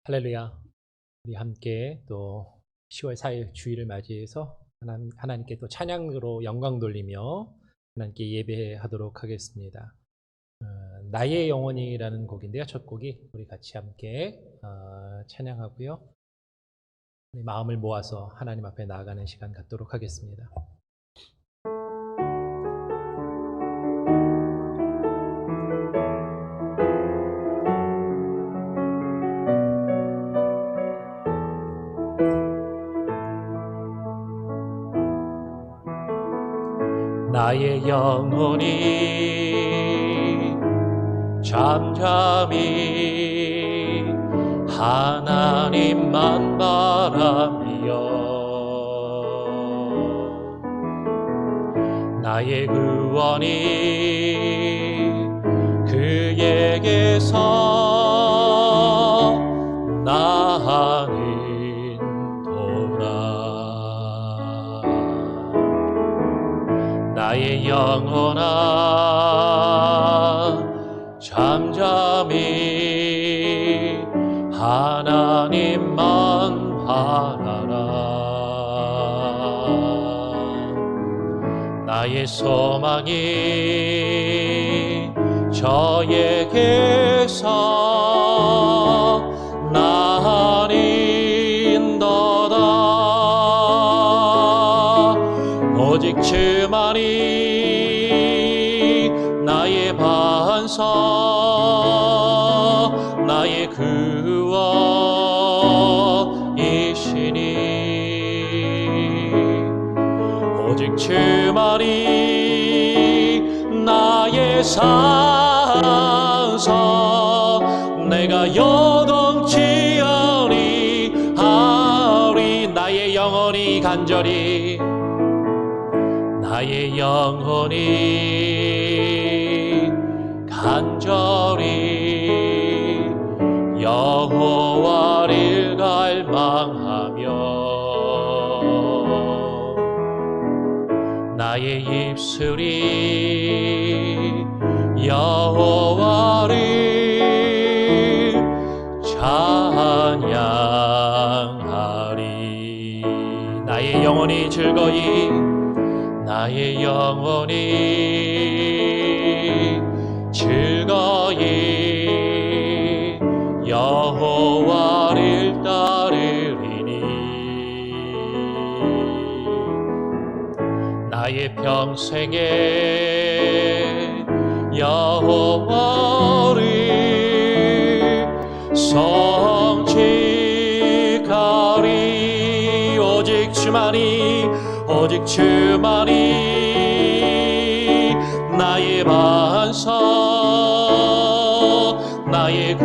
할렐루야. 우리 함께 또 10월 4일 주일을 맞이해서 하나님께 또 찬양으로 영광 돌리며 하나님께 예배하도록 하겠습니다. 나의 영혼이라는 곡인데요. 첫 곡이 우리 같이 함께 찬양하고요. 우리 마음을 모아서 하나님 앞에 나아가는 시간 갖도록 하겠습니다. 나의 영혼이 잠잠히 하나님만 바라며 나의 구원이 그에게서 나는 나의 영혼아 잠잠히 하나님만 바라라. 나의 소망이 저에게서 나는도다. 오직 주만이 나의 반석 나의 구원이시니 오직 주만이 나의 산석 내가 요동치 아니하리. 나의 영혼이 간절히 나의 영혼이 간절히 여호와를 갈망하며 나의 입술이 여호와를 찬양하리. 나의 영혼이 즐거이 나의 영혼이 즐거이 여호와를 따르리니 나의 평생에 여호와를 송축하리. 오직 주만이 나의 반석 나의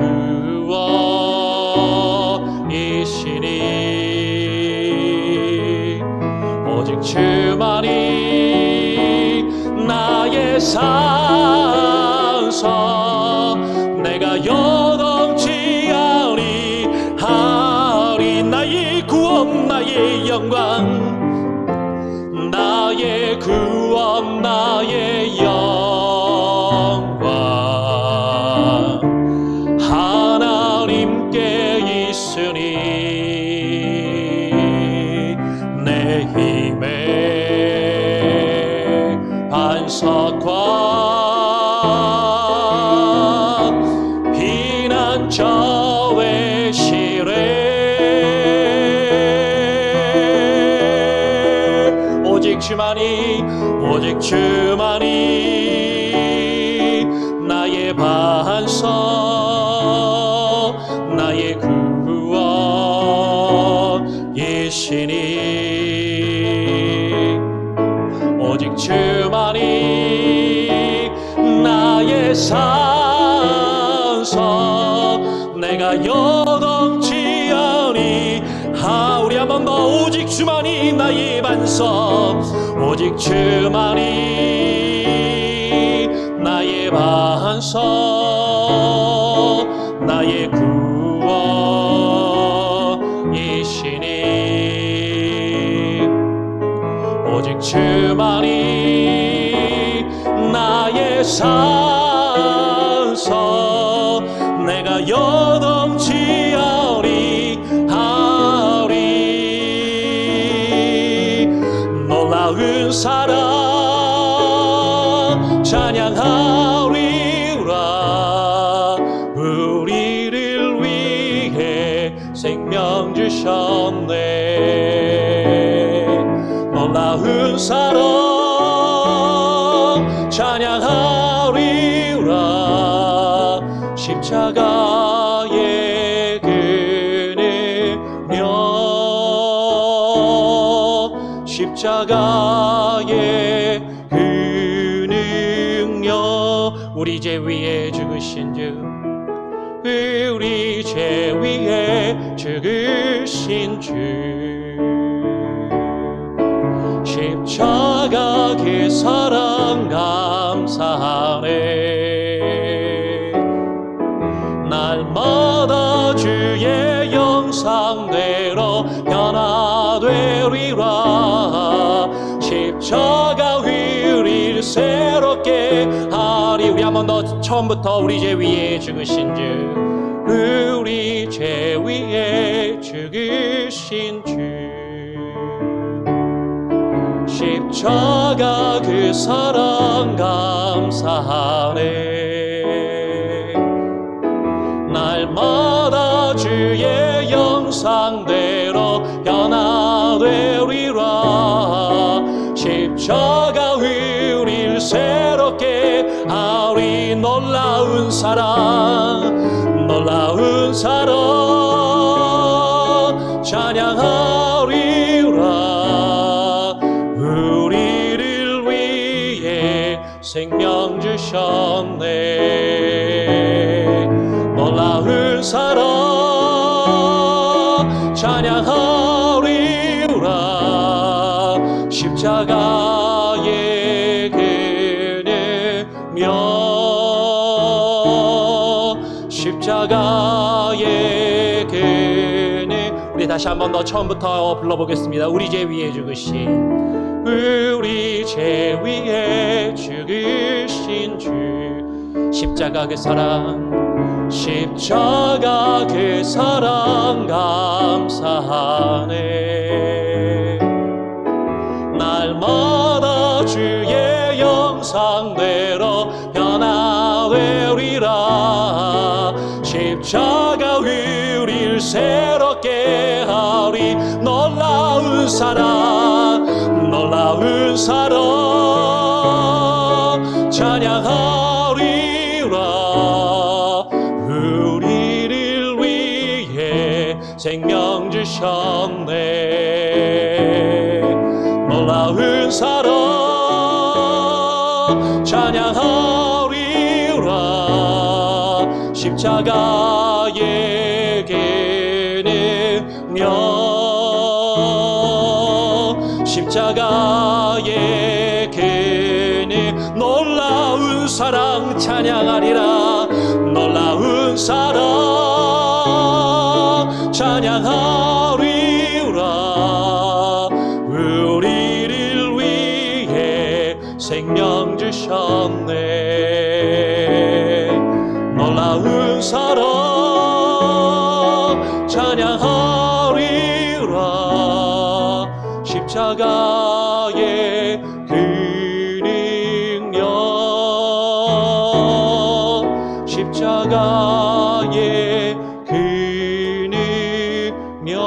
구원이시니 오직 주만이 나의 산석 내가 요동치 아니하리. 나의 구원 나의 영광 나의 구원 나의 영광 하나님께 있으니 내 힘의 반석과 피난처의 시래 오직 주만이 나의 반석 나의 구원이시니 오직 주만이 나의 산석 내가 요동치 아니하. 우리 한 번 더 오직 주만이 나의 반석 오직 주만이 나의 반석 나의 구원이시니 오직 주만이 나의 산석 내가 요동치 아니 놀라운 사랑 찬양하리라. 우리를 위해 생명 주셨네. 놀라운 사랑 찬양하리라. 십자가의 그 능력, 십자가의 그 능력, 우리 죄 위에 죽으신 주, 우리 죄 위에 죽으신 주, 십자가 그 사랑 감사하네. 날마다 주의 형상대로 변화되리라. 십자가 우리를 새롭게 하리. 우리 한 번 더 처음부터 우리 죄 위에 죽으신 주, 우리 죄 위에 죽으신 주, 십자가 그 사랑 감사하네. 날마다 주의 형상대로 변화되리라. 십자가 우리를 새롭게 하리. 놀라운 사랑, 놀라운 사랑 찬양하리라. 우리를 위해 생명 주셨네. 놀라운 사랑 찬양하리라. 십자가의 그 능력, 십자가의 그 능력. 우리 다시 한 번 더 처음부터 불러보겠습니다. 우리 죄 위에 죽으신, 우리 죄 위에 죽으신 주, 십자가 그 사랑, 십자가 그 사랑 감사하네. 날마다 주의 형상대로 변화되리라. 십자가 우리를 새롭게 하리. 놀라운 사랑, 놀라운 사랑 찬양하리라. 우리를 위해 생명 주셨네. 놀라운 사랑 찬양하리라. 십자가의 그 능력, 십자가의 그 능력. 놀라운 사랑 찬양하리라. 놀라운 사랑 찬양하리라. 우리를 위해 생명 주셨네. 놀라운 사랑 찬양하리라. 십자가의 그 능력, 십자가의 그 능력.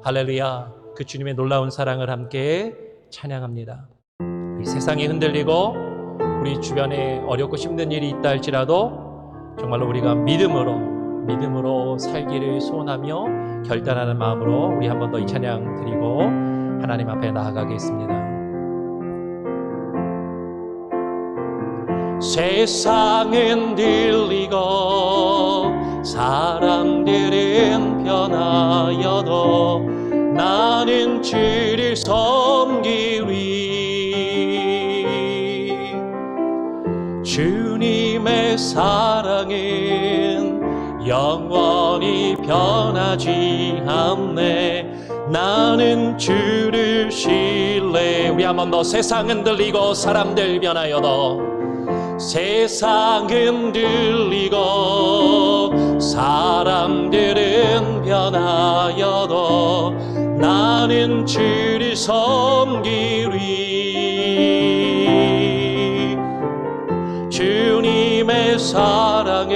할렐루야. 그 주님의 놀라운 사랑을 함께 찬양합니다. 이 세상이 흔들리고 우리 주변에 어렵고 힘든 일이 있다 할지라도 정말로 우리가 믿음으로 살기를 소원하며 결단하는 마음으로 우리 한 번 더 이 찬양 드리고 하나님 앞에 나아가겠습니다. 세상은 들리고 사람들은 변하여도 나는 주를 섬기리. 주님의 사랑은 영원히 변하지 않네. 나는 주를 신뢰. 우리 한 번 더. 세상은 들리고 사람들 변하여도, 세상은 들리고 사람들은 변하여도 나 나는 주를 섬기리. 주님의 사랑은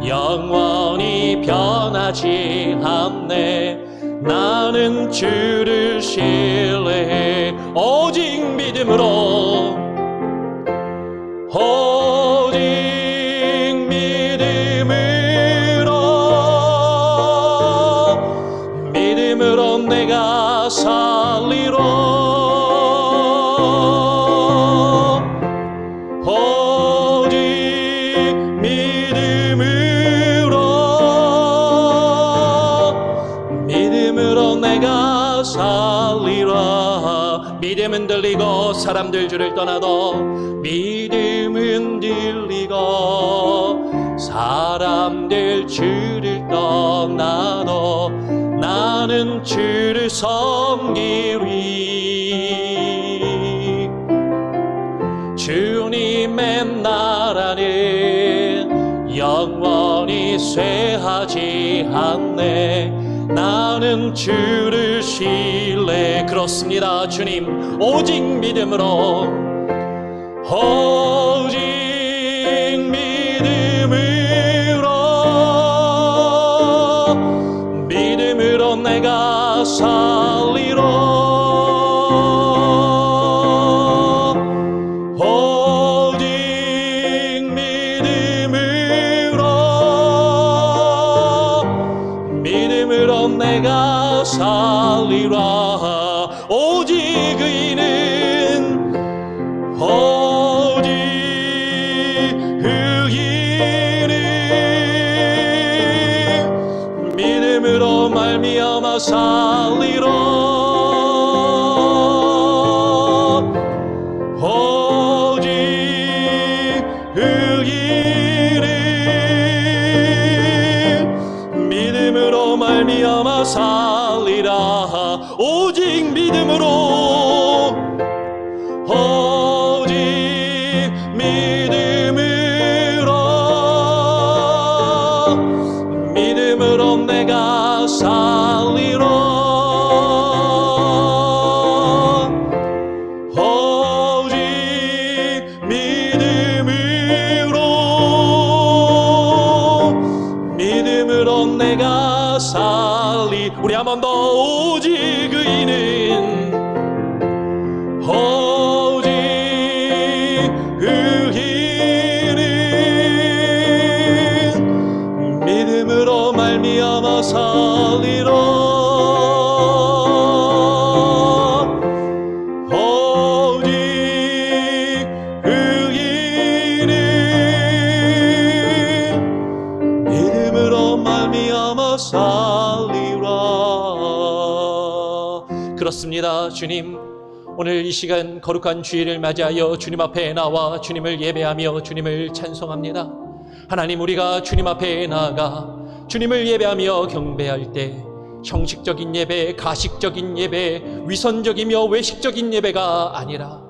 영원히 변하지 않네. 나는 주를 신뢰해. 오직 믿음으로, 오직 믿음으로 내가 살리로. 오직 믿음으로 내가 살리라. 믿음은 들리고 사람들 주를 떠나도, 믿음은 들리고 사람들 주를 떠나도 나는 주를 섬기리. 주님의 나라는 영원히 쇠하지 않네. 나는 주를 신뢰. 그렇습니다. 주님, 오직 믿음으로, 오직 믿음으로 내가 살리로. 오직 믿음으로 내가 살리라. 오직 의인은, 오직 의인은 믿음으로 말미암아 살리라. 오직 의인은 믿음으로 말미암아 살리라. 오직 믿음으로, 오직 믿음으로 내가 살리라. 오직 믿음으로 내가 살리. 우리 한 번 더. 오직 의인은, 오직 의인은 믿음으로 말미암아 살리라. 오직 의인은 믿음으로 말미암아 살리라. 그렇습니다. 주님, 오늘 이 시간 거룩한 주일을 맞이하여 주님 앞에 나와 주님을 예배하며 주님을 찬송합니다. 하나님, 우리가 주님 앞에 나아가 주님을 예배하며 경배할 때 형식적인 예배, 가식적인 예배, 위선적이며 외식적인 예배가 아니라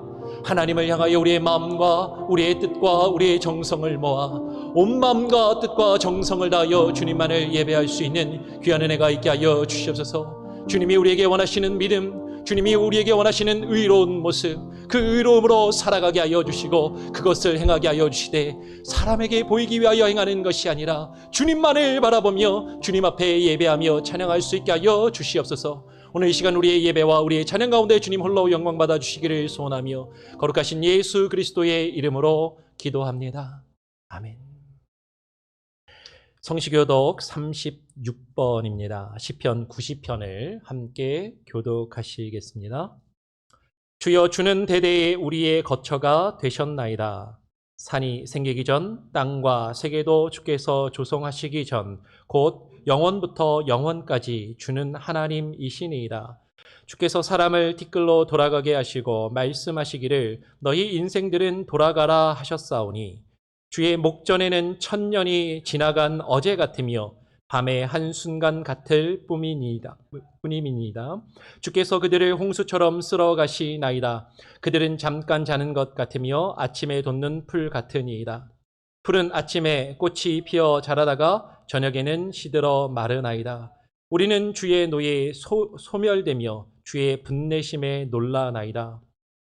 하나님을 향하여 우리의 마음과 우리의 뜻과 우리의 정성을 모아 온 마음과 뜻과 정성을 다하여 주님만을 예배할 수 있는 귀한 은혜가 있게 하여 주시옵소서. 주님이 우리에게 원하시는 믿음, 주님이 우리에게 원하시는 의로운 모습, 그 의로움으로 살아가게 하여 주시고 그것을 행하게 하여 주시되, 사람에게 보이기 위하여 행하는 것이 아니라 주님만을 바라보며 주님 앞에 예배하며 찬양할 수 있게 하여 주시옵소서. 오늘 이 시간 우리의 예배와 우리의 찬양 가운데 주님 홀로 영광 받아 주시기를 소원하며 거룩하신 예수 그리스도의 이름으로 기도합니다. 아멘. 성시교독 36번입니다. 시편 90편을 함께 교독하시겠습니다. 주여, 주는 대대에 우리의 거처가 되셨나이다. 산이 생기기 전, 땅과 세계도 주께서 조성하시기 전, 곧 영원부터 영원까지 주는 하나님이시니이다. 주께서 사람을 티끌로 돌아가게 하시고 말씀하시기를 너희 인생들은 돌아가라 하셨사오니, 주의 목전에는 천년이 지나간 어제 같으며 밤의 한순간 같을 뿐이니이다. 주께서 그들을 홍수처럼 쓸어 가시나이다. 그들은 잠깐 자는 것 같으며 아침에 돋는 풀 같으니이다. 풀은 아침에 꽃이 피어 자라다가 저녁에는 시들어 마르나이다. 우리는 주의 노예에 소멸되며 주의 분내심에 놀라나이다.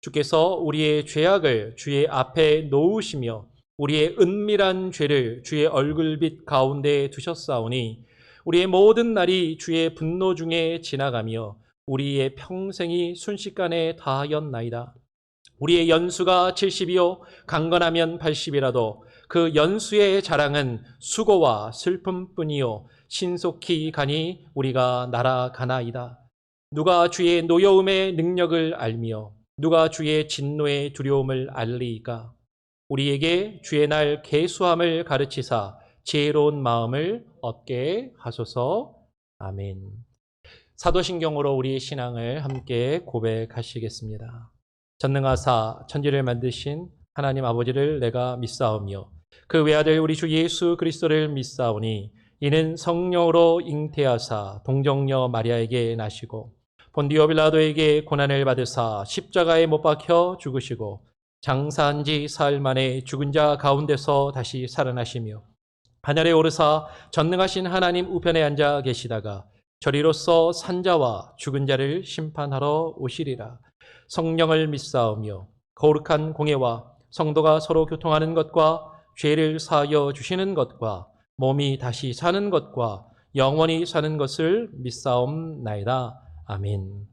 주께서 우리의 죄악을 주의 앞에 놓으시며 우리의 은밀한 죄를 주의 얼굴빛 가운데 두셨사오니 우리의 모든 날이 주의 분노 중에 지나가며 우리의 평생이 순식간에 다하였나이다. 우리의 연수가 70이요 강건하면 80이라도 그 연수의 자랑은 수고와 슬픔뿐이요 신속히 가니 우리가 날아가나이다. 누가 주의 노여움의 능력을 알며 누가 주의 진노의 두려움을 알리이까? 우리에게 주의 날 계수함을 가르치사 지혜로운 마음을 얻게 하소서. 아멘. 사도신경으로 우리의 신앙을 함께 고백하시겠습니다. 전능하사 천지를 만드신 하나님 아버지를 내가 믿사오며 그 외아들 우리 주 예수 그리스도를 믿사오니 이는 성령으로 잉태하사 동정녀 마리아에게 나시고 본디오 빌라도에게 고난을 받으사 십자가에 못 박혀 죽으시고 장사한 지 사흘 만에 죽은 자 가운데서 다시 살아나시며 하늘에 오르사 전능하신 하나님 우편에 앉아 계시다가 저리로서 산자와 죽은 자를 심판하러 오시리라. 성령을 믿사오며 거룩한 공예와 성도가 서로 교통하는 것과 죄를 사하여 주시는 것과 몸이 다시 사는 것과 영원히 사는 것을 믿사옵나이다. 아멘.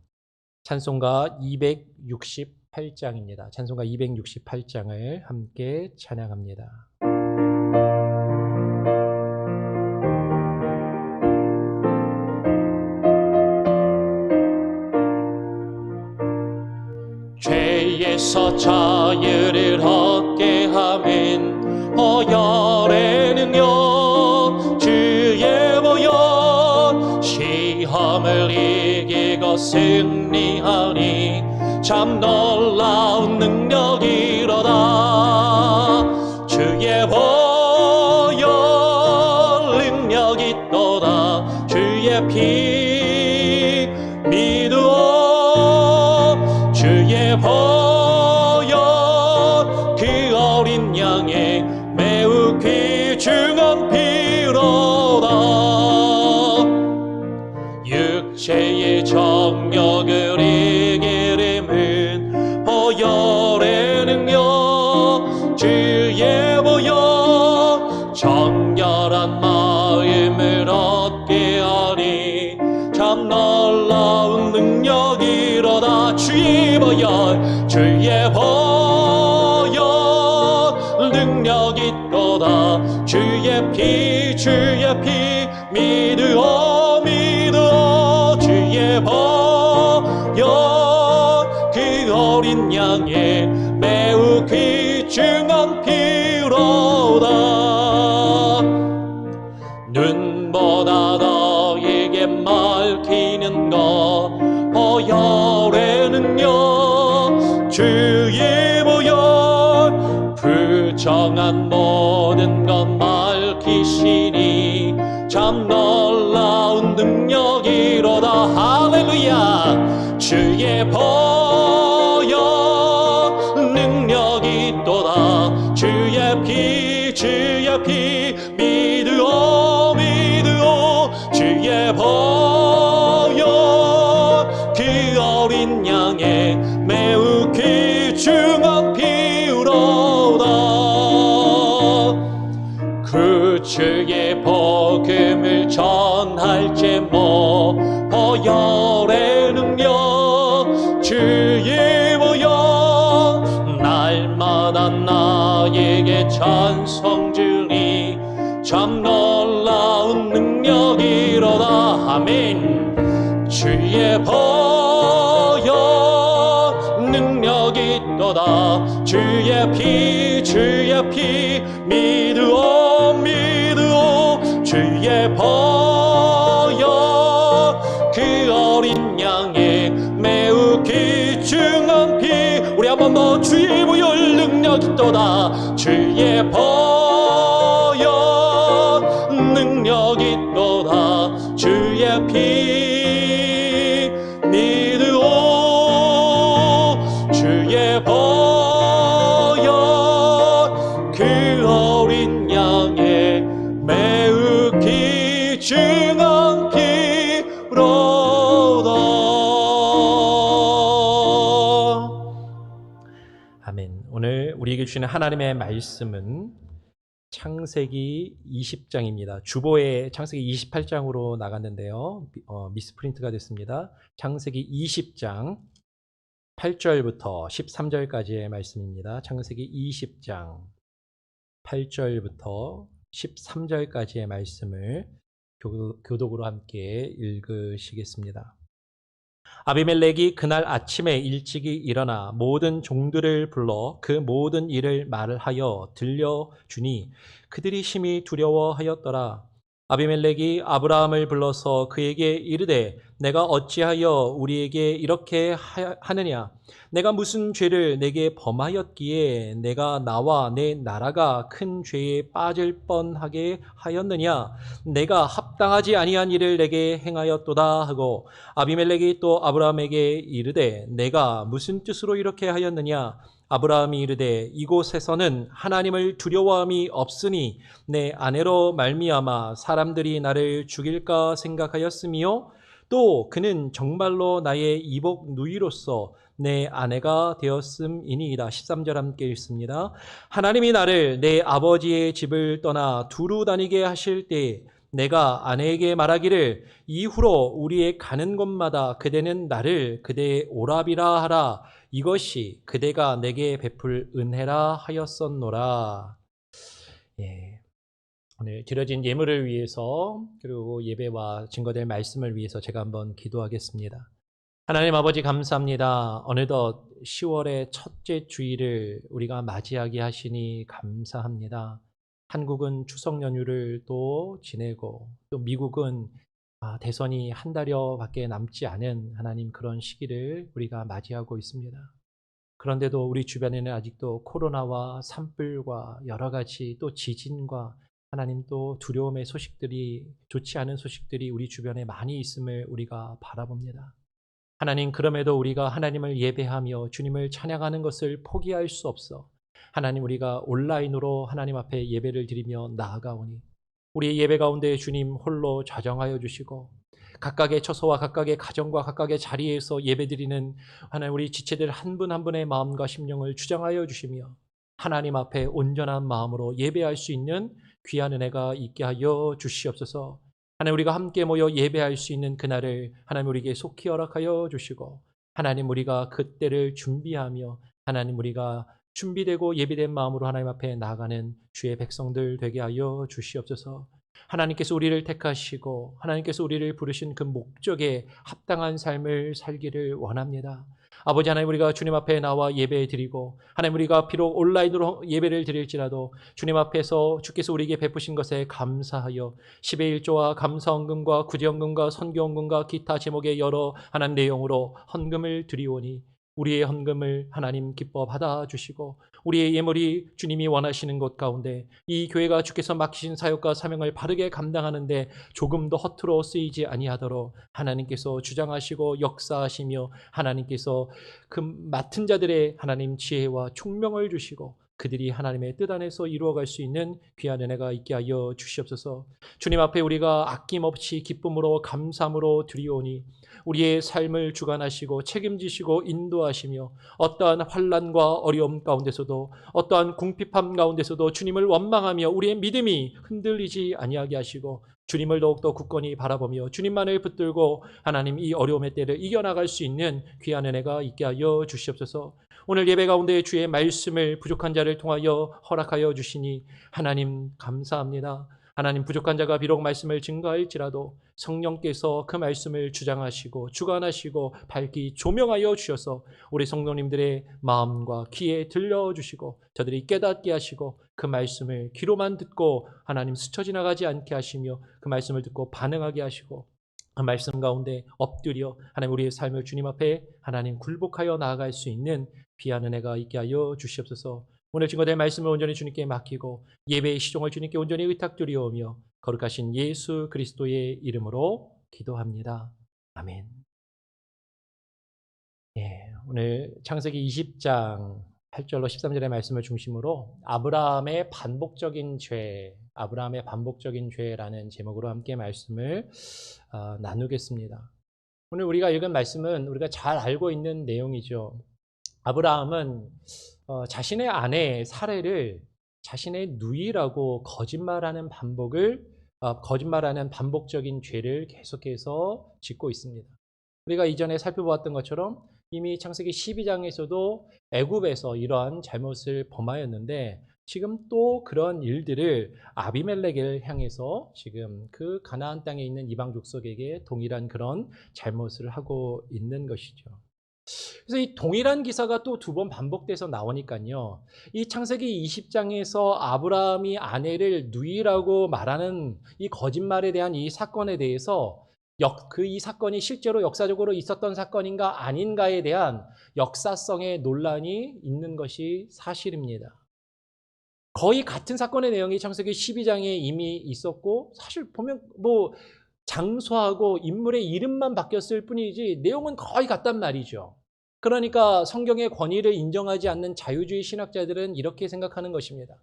찬송가 268장입니다. 찬송가 268장을 함께 찬양합니다. 죄에서 자유를 얻게 함은 보혈의 능력 주의 보혈 시험을 이기고 승리하니 참 놀라운 능력이로다. 주의 보혈 능력이 또다. 주의 피 믿으오. 주의 보혈 그 어린 양의 매우 귀중한 피로다. 육체의 정욕을 이기림은 보혈의 능력 주의 보혈 정결한 마음을 얻게 하니 참 놀라운 능력이로다. 주의 보혈 주의 보혈 능력이 있도다. 주의 피 믿으오 믿으오. 주의 보혈 그 어린 양의 매우 귀중한 피로다. 눈보다 너에게 밝히는 것 보혈의 능력 주의 보혈 부정한 모든 것 밝히시니 참 놀라운 능력이로다. 할렐루야. 주의 보혈 능력이 또다. 주의 피 믿으오 믿으오. 주의 보혈 그 어린 양의 매우 귀중한 피로다. 그 주의 복음을 전할 제목 보혈의 능력 주의 보혈 날마다 나에게 찬송 주니 참 놀라운 능력이로다. 아멘. 주의 보혈 능력이 또다. 주의 피 믿으오 믿으오. 주의 보혈 그 어린 양의 매우 귀중한 피. 우리 한번 더 주의 보혈 능력이 또다. 주의 보혈 능력이 또다. 주의 피 믿으오. 주의 보혈 그 어린 양의 매우 귀중한 피. 우리에게 주시는 하나님의 말씀은 창세기 20장입니다. 주보에 창세기 28장으로 나갔는데요. 미스프린트가 됐습니다. 창세기 20장 8절부터 13절까지의 말씀입니다. 창세기 20장 8절부터 13절까지의 말씀을 교독으로 함께 읽으시겠습니다. 아비멜렉이 그날 아침에 일찍이 일어나 모든 종들을 불러 그 모든 일을 말하여 들려주니 그들이 심히 두려워하였더라. 아비멜렉이 아브라함을 불러서 그에게 이르되 내가 어찌하여 우리에게 이렇게 하느냐? 내가 무슨 죄를 내게 범하였기에 내가 나와 내 나라가 큰 죄에 빠질 뻔하게 하였느냐? 내가 합당하지 아니한 일을 내게 행하였도다 하고 아비멜렉이 또 아브라함에게 이르되 내가 무슨 뜻으로 이렇게 하였느냐? 아브라함이 이르되 이곳에서는 하나님을 두려워함이 없으니 내 아내로 말미암아 사람들이 나를 죽일까 생각하였으며 또 그는 정말로 나의 이복 누이로서 내 아내가 되었음이니이다. 13절 함께 읽습니다. 하나님이 나를 내 아버지의 집을 떠나 두루 다니게 하실 때 내가 아내에게 말하기를 이후로 우리의 가는 곳마다 그대는 나를 그대의 오라비라 하라. 이것이 그대가 내게 베풀 은혜라 하였었노라. 예. 오늘 드려진 예물을 위해서 그리고 예배와 증거될 말씀을 위해서 제가 한번 기도하겠습니다. 하나님 아버지 감사합니다. 어느덧 10월의 첫째 주일을 우리가 맞이하게 하시니 감사합니다. 한국은 추석 연휴를 또 지내고 또 미국은 대선이 한 달여밖에 남지 않은 하나님 그런 시기를 우리가 맞이하고 있습니다. 그런데도 우리 주변에는 아직도 코로나와 산불과 여러 가지 또 지진과 하나님 또 두려움의 소식들이 좋지 않은 소식들이 우리 주변에 많이 있음을 우리가 바라봅니다. 하나님 그럼에도 우리가 하나님을 예배하며 주님을 찬양하는 것을 포기할 수 없어 하나님 우리가 온라인으로 하나님 앞에 예배를 드리며 나아가오니 우리의 예배 가운데 주님 홀로 좌정하여 주시고 각각의 처소와 각각의 가정과 각각의 자리에서 예배드리는 하나님 우리 지체들 한 분 한 분의 마음과 심령을 주장하여 주시며 하나님 앞에 온전한 마음으로 예배할 수 있는 귀한 은혜가 있게 하여 주시옵소서. 하나님 우리가 함께 모여 예배할 수 있는 그날을 하나님 우리에게 속히 허락하여 주시고 하나님 우리가 그때를 준비하며 하나님 우리가 준비되고 예비된 마음으로 하나님 앞에 나아가는 주의 백성들 되게 하여 주시옵소서. 하나님께서 우리를 택하시고 하나님께서 우리를 부르신 그 목적에 합당한 삶을 살기를 원합니다. 아버지 하나님 우리가 주님 앞에 나와 예배 드리고 하나님 우리가 비록 온라인으로 예배를 드릴지라도 주님 앞에서 주께서 우리에게 베푸신 것에 감사하여 10의 1조와 감사헌금과 구제헌금과 선교헌금과 기타 제목의 여러 하나님 내용으로 헌금을 드리오니 우리의 헌금을 하나님 기뻐 받아주시고 우리의 예물이 주님이 원하시는 것 가운데 이 교회가 주께서 맡기신 사역과 사명을 바르게 감당하는데 조금도 허투루 쓰이지 아니하도록 하나님께서 주장하시고 역사하시며 하나님께서 그 맡은 자들의 하나님 지혜와 총명을 주시고 그들이 하나님의 뜻 안에서 이루어갈 수 있는 귀한 은혜가 있게 하여 주시옵소서. 주님 앞에 우리가 아낌없이 기쁨으로 감사함으로 드리오니 우리의 삶을 주관하시고 책임지시고 인도하시며 어떠한 환난과 어려움 가운데서도 어떠한 궁핍함 가운데서도 주님을 원망하며 우리의 믿음이 흔들리지 아니하게 하시고 주님을 더욱더 굳건히 바라보며 주님만을 붙들고 하나님 이 어려움의 때를 이겨나갈 수 있는 귀한 은혜가 있게 하여 주시옵소서. 오늘 예배 가운데 주의 말씀을 부족한 자를 통하여 허락하여 주시니 하나님 감사합니다. 하나님 부족한 자가 비록 말씀을 증거할지라도 성령께서 그 말씀을 주장하시고 주관하시고 밝히 조명하여 주셔서 우리 성도님들의 마음과 귀에 들려주시고 저들이 깨닫게 하시고 그 말씀을 귀로만 듣고 하나님 스쳐 지나가지 않게 하시며 그 말씀을 듣고 반응하게 하시고 그 말씀 가운데 엎드려 하나님 우리의 삶을 주님 앞에 하나님 굴복하여 나아갈 수 있는 귀한 은혜가 있게 하여 주시옵소서. 오늘 증거될 말씀을 온전히 주님께 맡기고 예배의 시종을 주님께 온전히 의탁드리오며 거룩하신 예수 그리스도의 이름으로 기도합니다. 아멘. 예, 오늘 창세기 20장 8절로 13절의 말씀을 중심으로 아브라함의 반복적인 죄라는 제목으로 함께 말씀을 나누겠습니다. 오늘 우리가 읽은 말씀은 우리가 잘 알고 있는 내용이죠. 아브라함은 자신의 아내 사레를 자신의 누이라고 거짓말하는 반복적인 죄를 계속해서 짓고 있습니다. 우리가 이전에 살펴보았던 것처럼 이미 창세기 12장에서도 애굽에서 이러한 잘못을 범하였는데 지금 또 그런 일들을 아비멜렉을 향해서 지금 그 가나안 땅에 있는 이방 족속에게 동일한 그런 잘못을 하고 있는 것이죠. 그래서 이 동일한 기사가 또 두 번 반복돼서 나오니까요. 이 창세기 20장에서 아브라함이 아내를 누이라고 말하는 이 거짓말에 대한 이 사건에 대해서 이 사건이 실제로 역사적으로 있었던 사건인가 아닌가에 대한 역사성의 논란이 있는 것이 사실입니다. 거의 같은 사건의 내용이 창세기 12장에 이미 있었고 사실 보면 장소하고 인물의 이름만 바뀌었을 뿐이지 내용은 거의 같단 말이죠. 그러니까 성경의 권위를 인정하지 않는 자유주의 신학자들은 이렇게 생각하는 것입니다.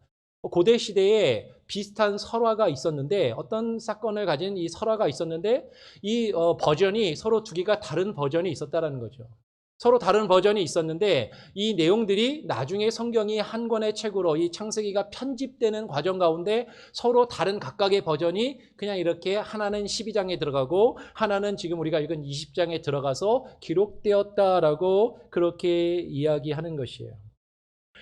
고대 시대에 비슷한 설화가 있었는데 어떤 사건을 가진 이 설화가 있었는데 이 버전이 서로 두 개가 다른 버전이 있었다는 거죠. 서로 다른 버전이 있었는데 이 내용들이 나중에 성경이 한 권의 책으로 이 창세기가 편집되는 과정 가운데 서로 다른 각각의 버전이 그냥 이렇게 하나는 12장에 들어가고 하나는 지금 우리가 읽은 20장에 들어가서 기록되었다라고 그렇게 이야기하는 것이에요.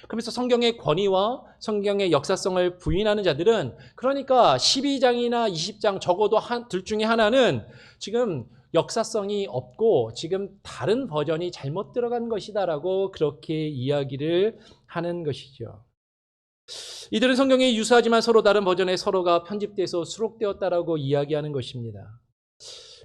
그러면서 성경의 권위와 성경의 역사성을 부인하는 자들은 그러니까 12장이나 20장 적어도 둘 중에 하나는 지금 역사성이 없고 지금 다른 버전이 잘못 들어간 것이다라고 그렇게 이야기를 하는 것이죠. 이들은 성경에 유사하지만 서로 다른 버전의 서로가 편집돼서 수록되었다라고 이야기하는 것입니다.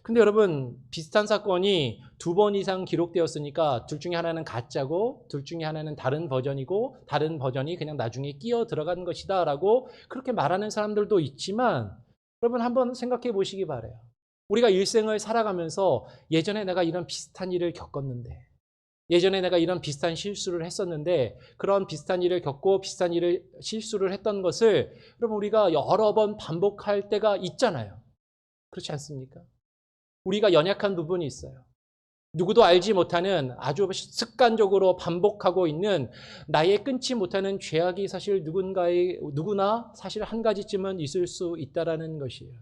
근데 여러분 비슷한 사건이 두 번 이상 기록되었으니까 둘 중에 하나는 가짜고 둘 중에 하나는 다른 버전이고 다른 버전이 그냥 나중에 끼어 들어간 것이다 라고 그렇게 말하는 사람들도 있지만 여러분 한번 생각해 보시기 바라요. 우리가 일생을 살아가면서 예전에 내가 이런 비슷한 일을 겪었는데 예전에 내가 이런 비슷한 실수를 했었는데 그런 비슷한 일을 겪고 비슷한 실수를 했던 것을 여러분 우리가 여러 번 반복할 때가 있잖아요. 그렇지 않습니까? 우리가 연약한 부분이 있어요. 누구도 알지 못하는 아주 습관적으로 반복하고 있는 나의 끊지 못하는 죄악이 사실 누구나 사실 한 가지쯤은 있을 수 있다라는 것이에요.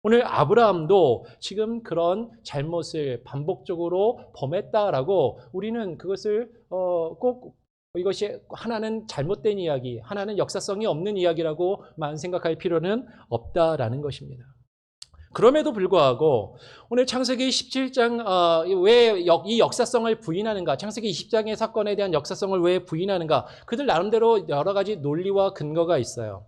오늘 아브라함도 지금 그런 잘못을 반복적으로 범했다라고 우리는 그것을 꼭 이것이 하나는 잘못된 이야기, 하나는 역사성이 없는 이야기라고만 생각할 필요는 없다라는 것입니다. 그럼에도 불구하고 오늘 창세기 17장 왜 이 역사성을 부인하는가? 창세기 20장의 사건에 대한 역사성을 왜 부인하는가? 그들 나름대로 여러 가지 논리와 근거가 있어요.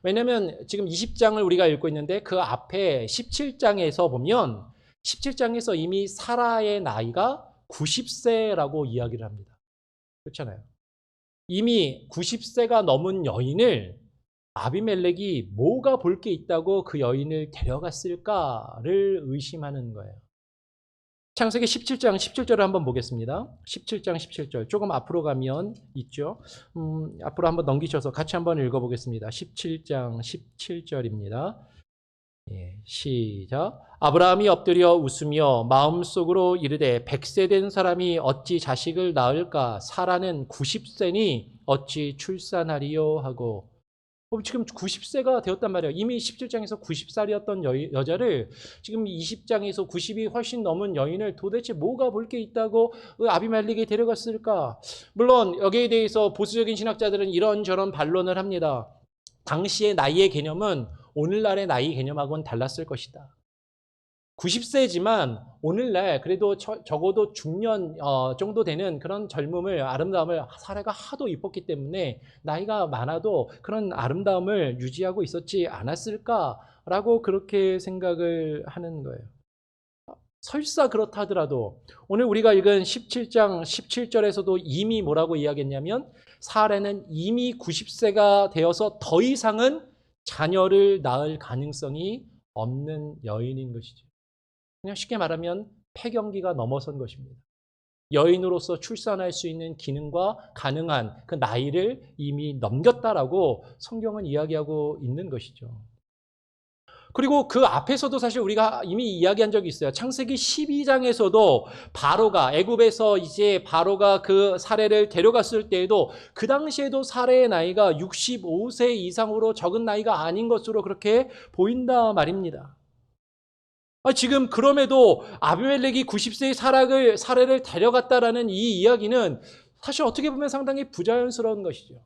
왜냐하면 지금 20장을 우리가 읽고 있는데 그 앞에 17장에서 보면 17장에서 이미 사라의 나이가 90세라고 이야기를 합니다. 그렇잖아요. 이미 90세가 넘은 여인을 아비멜렉이 뭐가 볼 게 있다고 그 여인을 데려갔을까를 의심하는 거예요. 창세기 17장 17절을 한번 보겠습니다. 17장 17절 조금 앞으로 가면 있죠. 앞으로 한번 넘기셔서 같이 한번 읽어보겠습니다. 17장 17절입니다. 시작. 아브라함이 엎드려 웃으며 마음속으로 이르되 100세 된 사람이 어찌 자식을 낳을까? 사라는 90세니 어찌 출산하리요 하고 지금 90세가 되었단 말이에요. 이미 17장에서 90살이었던 여자를 지금 20장에서 90이 훨씬 넘은 여인을 도대체 뭐가 볼 게 있다고 아비멜렉이 데려갔을까? 물론 여기에 대해서 보수적인 신학자들은 이런저런 반론을 합니다. 당시의 나이의 개념은 오늘날의 나이 개념하고는 달랐을 것이다. 90세지만 오늘날 그래도 적어도 중년 정도 되는 그런 아름다움을 사라가 하도 이뻤기 때문에 나이가 많아도 그런 아름다움을 유지하고 있었지 않았을까라고 그렇게 생각을 하는 거예요. 설사 그렇다 하더라도 오늘 우리가 읽은 17장 17절에서도 이미 뭐라고 이야기했냐면 사라는 이미 90세가 되어서 더 이상은 자녀를 낳을 가능성이 없는 여인인 것이죠. 그냥 쉽게 말하면 폐경기가 넘어선 것입니다. 여인으로서 출산할 수 있는 기능과 가능한 그 나이를 이미 넘겼다라고 성경은 이야기하고 있는 것이죠. 그리고 그 앞에서도 사실 우리가 이미 이야기한 적이 있어요. 창세기 12장에서도 바로가 애굽에서 이제 바로가 그 사례를 데려갔을 때에도 그 당시에도 사례의 나이가 65세 이상으로 적은 나이가 아닌 것으로 그렇게 보인다 말입니다. 지금 그럼에도 아비멜렉이 90세의 사례를 데려갔다라는 이 이야기는 사실 어떻게 보면 상당히 부자연스러운 것이죠.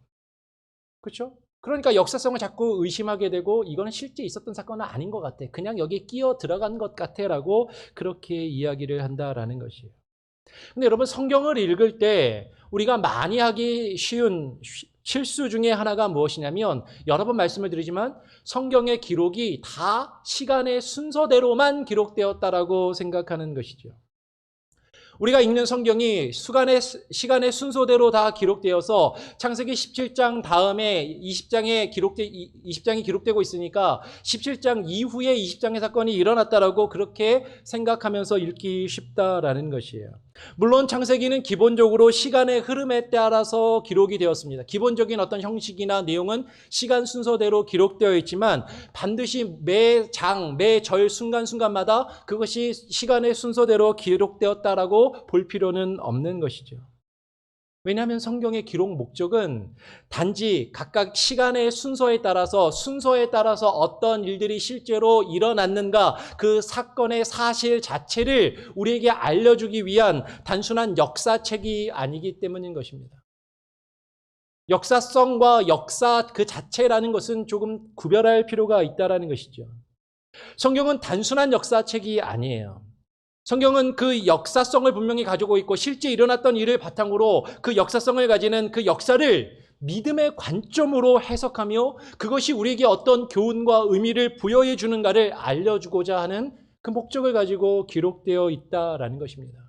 그렇죠? 그러니까 역사성을 자꾸 의심하게 되고 이거는 실제 있었던 사건은 아닌 것 같아. 그냥 여기에 끼어 들어간 것 같아라고 그렇게 이야기를 한다라는 것이에요. 근데 여러분 성경을 읽을 때 우리가 많이 하기 쉬운 실수 중에 하나가 무엇이냐면 여러 번 말씀을 드리지만 성경의 기록이 다 시간의 순서대로만 기록되었다라고 생각하는 것이죠. 우리가 읽는 성경이 시간의 순서대로 다 기록되어서 창세기 17장 다음에 20장이 기록되고 있으니까 17장 이후에 20장의 사건이 일어났다라고 그렇게 생각하면서 읽기 쉽다라는 것이에요. 물론 창세기는 기본적으로 시간의 흐름에 따라서 기록이 되었습니다. 기본적인 어떤 형식이나 내용은 시간 순서대로 기록되어 있지만 반드시 매 장, 매 절 순간순간마다 그것이 시간의 순서대로 기록되었다라고 볼 필요는 없는 것이죠. 왜냐하면 성경의 기록 목적은 단지 각각 시간의 순서에 따라서 어떤 일들이 실제로 일어났는가 그 사건의 사실 자체를 우리에게 알려주기 위한 단순한 역사책이 아니기 때문인 것입니다. 역사성과 역사 그 자체라는 것은 조금 구별할 필요가 있다는 것이죠. 성경은 단순한 역사책이 아니에요. 성경은 그 역사성을 분명히 가지고 있고 실제 일어났던 일을 바탕으로 그 역사성을 가지는 그 역사를 믿음의 관점으로 해석하며 그것이 우리에게 어떤 교훈과 의미를 부여해 주는가를 알려주고자 하는 그 목적을 가지고 기록되어 있다라는 것입니다.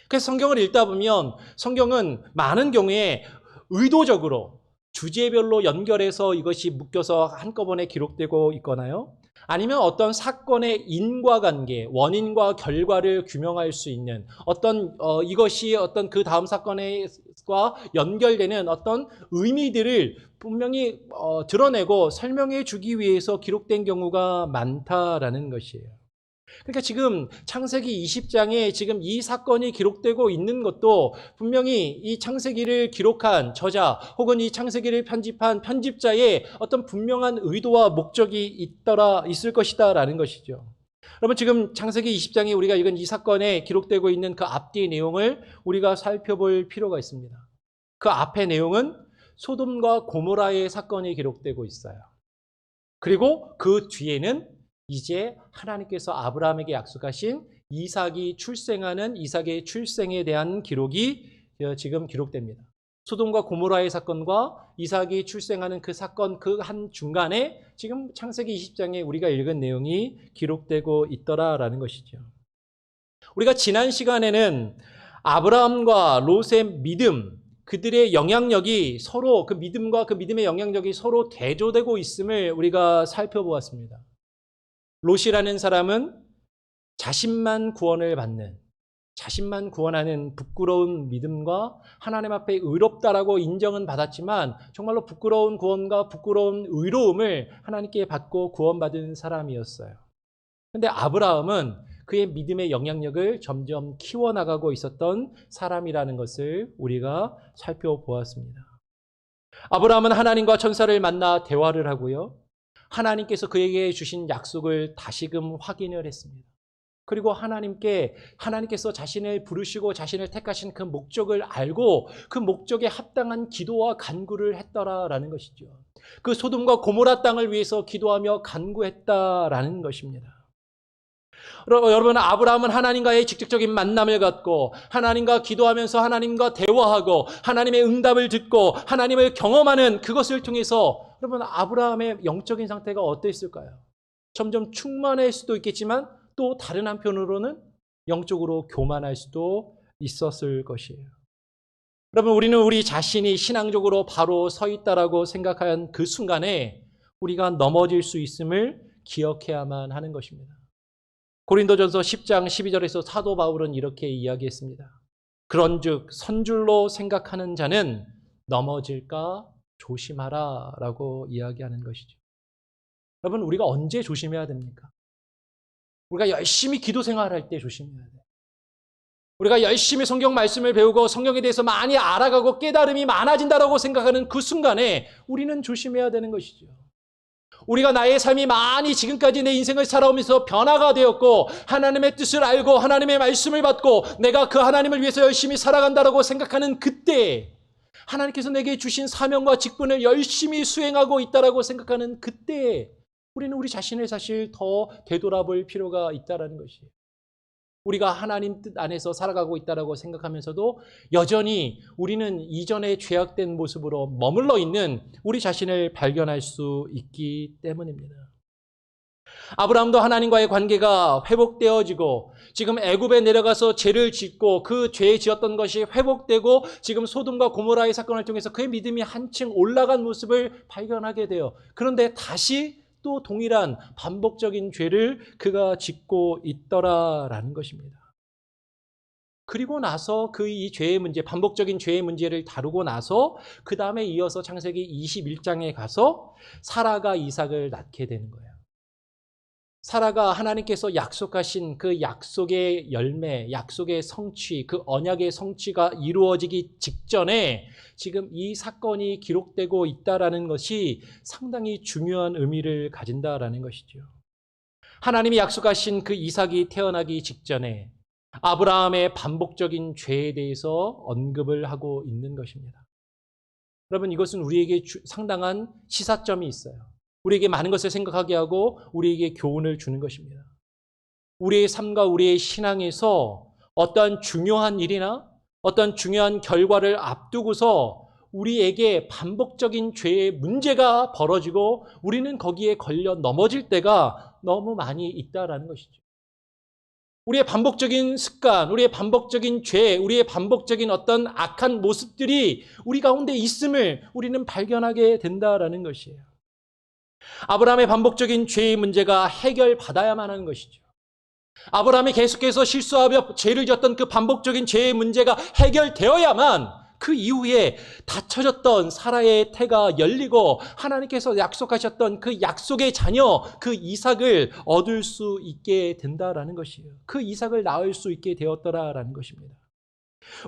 그래서 성경을 읽다 보면 성경은 많은 경우에 의도적으로 주제별로 연결해서 이것이 묶여서 한꺼번에 기록되고 있거나요. 아니면 어떤 사건의 인과관계, 원인과 결과를 규명할 수 있는 이것이 어떤 그 다음 사건과 연결되는 어떤 의미들을 분명히 드러내고 설명해 주기 위해서 기록된 경우가 많다라는 것이에요. 그러니까 지금 창세기 20장에 지금 이 사건이 기록되고 있는 것도 분명히 이 창세기를 기록한 저자 혹은 이 창세기를 편집한 편집자의 어떤 분명한 의도와 목적이 있을 것이다라는 것이죠. 여러분 지금 창세기 20장에 우리가 읽은 이 사건에 기록되고 있는 그 앞뒤 내용을 우리가 살펴볼 필요가 있습니다. 그 앞의 내용은 소돔과 고모라의 사건이 기록되고 있어요. 그리고 그 뒤에는 이제 하나님께서 아브라함에게 약속하신 이삭의 출생에 대한 기록이 지금 기록됩니다. 소돔과 고모라의 사건과 이삭이 출생하는 그 사건 그 한 중간에 지금 창세기 20장에 우리가 읽은 내용이 기록되고 있더라라는 것이죠. 우리가 지난 시간에는 아브라함과 롯의 믿음, 그들의 영향력이 서로 그 믿음과 그 믿음의 영향력이 서로 대조되고 있음을 우리가 살펴보았습니다. 롯이라는 사람은 자신만 구원하는 부끄러운 믿음과 하나님 앞에 의롭다라고 인정은 받았지만 정말로 부끄러운 구원과 부끄러운 의로움을 하나님께 받고 구원받은 사람이었어요. 그런데 아브라함은 그의 믿음의 영향력을 점점 키워나가고 있었던 사람이라는 것을 우리가 살펴보았습니다. 아브라함은 하나님과 천사를 만나 대화를 하고요. 하나님께서 그에게 주신 약속을 다시금 확인을 했습니다. 그리고 하나님께서 자신을 부르시고 자신을 택하신 그 목적을 알고 그 목적에 합당한 기도와 간구를 했더라라는 것이죠. 그 소돔과 고모라 땅을 위해서 기도하며 간구했다라는 것입니다. 여러분, 아브라함은 하나님과의 직접적인 만남을 갖고 하나님과 기도하면서 하나님과 대화하고 하나님의 응답을 듣고 하나님을 경험하는 그것을 통해서 여러분, 아브라함의 영적인 상태가 어땠을까요? 점점 충만할 수도 있겠지만 또 다른 한편으로는 영적으로 교만할 수도 있었을 것이에요. 여러분, 우리는 우리 자신이 신앙적으로 바로 서 있다라고 생각한 그 순간에 우리가 넘어질 수 있음을 기억해야만 하는 것입니다. 고린도전서 10장 12절에서 사도 바울은 이렇게 이야기했습니다. 그런즉 선줄로 생각하는 자는 넘어질까 조심하라 라고 이야기하는 것이죠. 여러분, 우리가 언제 조심해야 됩니까? 우리가 열심히 기도 생활할 때 조심해야 돼요. 우리가 열심히 성경 말씀을 배우고 성경에 대해서 많이 알아가고 깨달음이 많아진다라고 생각하는 그 순간에 우리는 조심해야 되는 것이죠. 우리가 나의 삶이 많이 지금까지 내 인생을 살아오면서 변화가 되었고 하나님의 뜻을 알고 하나님의 말씀을 받고 내가 그 하나님을 위해서 열심히 살아간다라고 생각하는 그때, 하나님께서 내게 주신 사명과 직분을 열심히 수행하고 있다라고 생각하는 그때 우리는 우리 자신을 사실 더 되돌아볼 필요가 있다라는 것이에요. 우리가 하나님 뜻 안에서 살아가고 있다라고 생각하면서도 여전히 우리는 이전의 죄악된 모습으로 머물러 있는 우리 자신을 발견할 수 있기 때문입니다. 아브라함도 하나님과의 관계가 회복되어지고 지금 애굽에 내려가서 죄를 짓고 그 죄 지었던 것이 회복되고 지금 소돔과 고모라의 사건을 통해서 그의 믿음이 한층 올라간 모습을 발견하게 돼요. 그런데 다시 또 동일한 반복적인 죄를 그가 짓고 있더라라는 것입니다. 그리고 나서 그 이 죄의 문제, 반복적인 죄의 문제를 다루고 나서 그 다음에 이어서 창세기 21장에 가서 사라가 이삭을 낳게 되는 거예요. 사라가 하나님께서 약속하신 그 약속의 열매, 약속의 성취, 그 언약의 성취가 이루어지기 직전에 지금 이 사건이 기록되고 있다라는 것이 상당히 중요한 의미를 가진다라는 것이죠. 하나님이 약속하신 그 이삭이 태어나기 직전에 아브라함의 반복적인 죄에 대해서 언급을 하고 있는 것입니다. 여러분, 이것은 우리에게 상당한 시사점이 있어요. 우리에게 많은 것을 생각하게 하고 우리에게 교훈을 주는 것입니다. 우리의 삶과 우리의 신앙에서 어떤 중요한 일이나 어떤 중요한 결과를 앞두고서 우리에게 반복적인 죄의 문제가 벌어지고 우리는 거기에 걸려 넘어질 때가 너무 많이 있다라는 것이죠. 우리의 반복적인 습관, 우리의 반복적인 죄, 우리의 반복적인 어떤 악한 모습들이 우리 가운데 있음을 우리는 발견하게 된다라는 것이에요. 아브라함의 반복적인 죄의 문제가 해결받아야만 하는 것이죠. 아브라함이 계속해서 실수하며 죄를 지었던 그 반복적인 죄의 문제가 해결되어야만 그 이후에 닫혀졌던 사라의 태가 열리고 하나님께서 약속하셨던 그 약속의 자녀, 그 이삭을 얻을 수 있게 된다라는 것이에요. 그 이삭을 낳을 수 있게 되었더라라는 것입니다.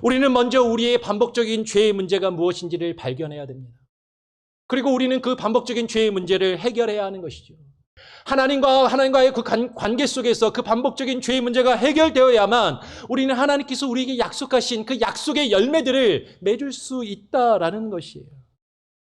우리는 먼저 우리의 반복적인 죄의 문제가 무엇인지를 발견해야 됩니다. 그리고 우리는 그 반복적인 죄의 문제를 해결해야 하는 것이죠. 하나님과의 그 관계 속에서 그 반복적인 죄의 문제가 해결되어야만 우리는 하나님께서 우리에게 약속하신 그 약속의 열매들을 맺을 수 있다라는 것이에요.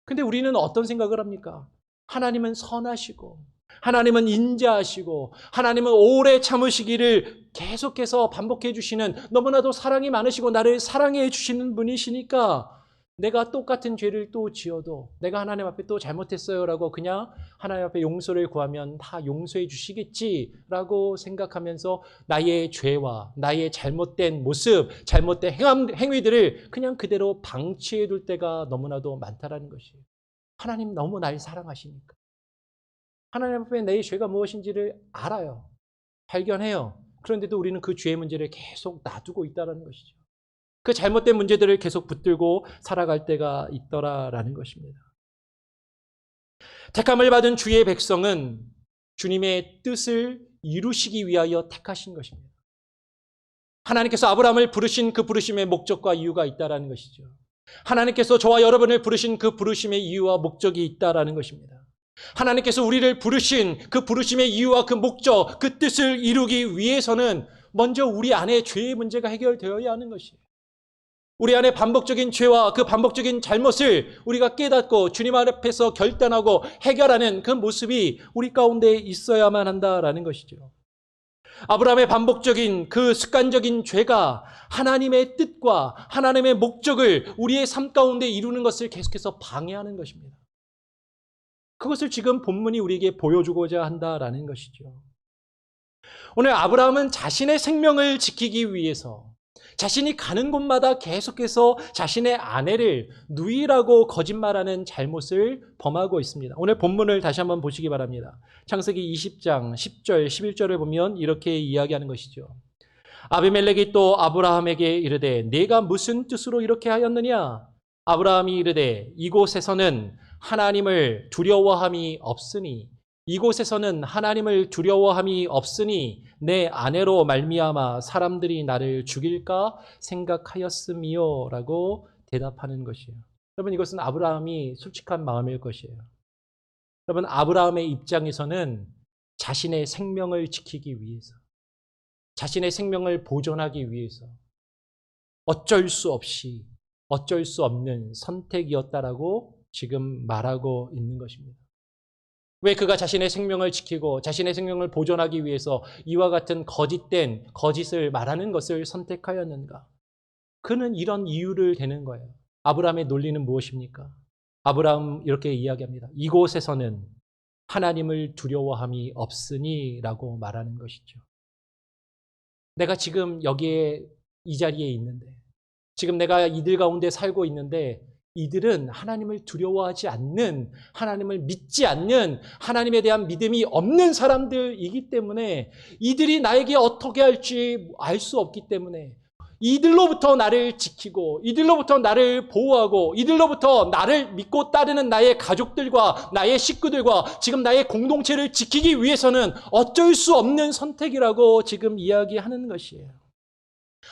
근데 우리는 어떤 생각을 합니까? 하나님은 선하시고 하나님은 인자하시고 하나님은 오래 참으시기를 계속해서 반복해 주시는 너무나도 사랑이 많으시고 나를 사랑해 주시는 분이시니까 내가 똑같은 죄를 또 지어도 내가 하나님 앞에 또 잘못했어요라고 그냥 하나님 앞에 용서를 구하면 다 용서해 주시겠지라고 생각하면서 나의 죄와 나의 잘못된 모습, 잘못된 행위들을 그냥 그대로 방치해 둘 때가 너무나도 많다라는 것이에요. 하나님 너무 날 사랑하시니까. 하나님 앞에 내 죄가 무엇인지를 알아요. 발견해요. 그런데도 우리는 그 죄의 문제를 계속 놔두고 있다는 것이죠. 그 잘못된 문제들을 계속 붙들고 살아갈 때가 있더라라는 것입니다. 택함을 받은 주의 백성은 주님의 뜻을 이루시기 위하여 택하신 것입니다. 하나님께서 아브라함을 부르신 그 부르심의 목적과 이유가 있다라는 것이죠. 하나님께서 저와 여러분을 부르신 그 부르심의 이유와 목적이 있다라는 것입니다. 하나님께서 우리를 부르신 그 부르심의 이유와 그 목적, 그 뜻을 이루기 위해서는 먼저 우리 안에 죄의 문제가 해결되어야 하는 것이에요. 우리 안에 반복적인 죄와 그 반복적인 잘못을 우리가 깨닫고 주님 앞에서 결단하고 해결하는 그 모습이 우리 가운데 있어야만 한다라는 것이죠. 아브라함의 반복적인 그 습관적인 죄가 하나님의 뜻과 하나님의 목적을 우리의 삶 가운데 이루는 것을 계속해서 방해하는 것입니다. 그것을 지금 본문이 우리에게 보여주고자 한다라는 것이죠. 오늘 아브라함은 자신의 생명을 지키기 위해서 자신이 가는 곳마다 계속해서 자신의 아내를 누이라고 거짓말하는 잘못을 범하고 있습니다. 오늘 본문을 다시 한번 보시기 바랍니다. 창세기 20장 10절, 11절을 보면 이렇게 이야기하는 것이죠. 아비멜렉이 또 아브라함에게 이르되 네가 무슨 뜻으로 이렇게 하였느냐? 아브라함이 이르되 이곳에서는 하나님을 두려워함이 없으니 이곳에서는 하나님을 두려워함이 없으니 내 아내로 말미암아 사람들이 나를 죽일까 생각하였음이요 라고 대답하는 것이에요. 여러분, 이것은 아브라함이 솔직한 마음일 것이에요. 여러분, 아브라함의 입장에서는 자신의 생명을 지키기 위해서, 자신의 생명을 보존하기 위해서 어쩔 수 없이 어쩔 수 없는 선택이었다라고 지금 말하고 있는 것입니다. 왜 그가 자신의 생명을 지키고 자신의 생명을 보존하기 위해서 이와 같은 거짓된 거짓을 말하는 것을 선택하였는가? 그는 이런 이유를 대는 거예요. 아브라함의 논리는 무엇입니까? 아브라함 이렇게 이야기합니다. 이곳에서는 하나님을 두려워함이 없으니 라고 말하는 것이죠. 내가 지금 여기에 이 자리에 있는데, 지금 내가 이들 가운데 살고 있는데 이들은 하나님을 두려워하지 않는, 하나님을 믿지 않는, 하나님에 대한 믿음이 없는 사람들이기 때문에 이들이 나에게 어떻게 할지 알 수 없기 때문에 이들로부터 나를 지키고 이들로부터 나를 보호하고 이들로부터 나를 믿고 따르는 나의 가족들과 나의 식구들과 지금 나의 공동체를 지키기 위해서는 어쩔 수 없는 선택이라고 지금 이야기하는 것이에요.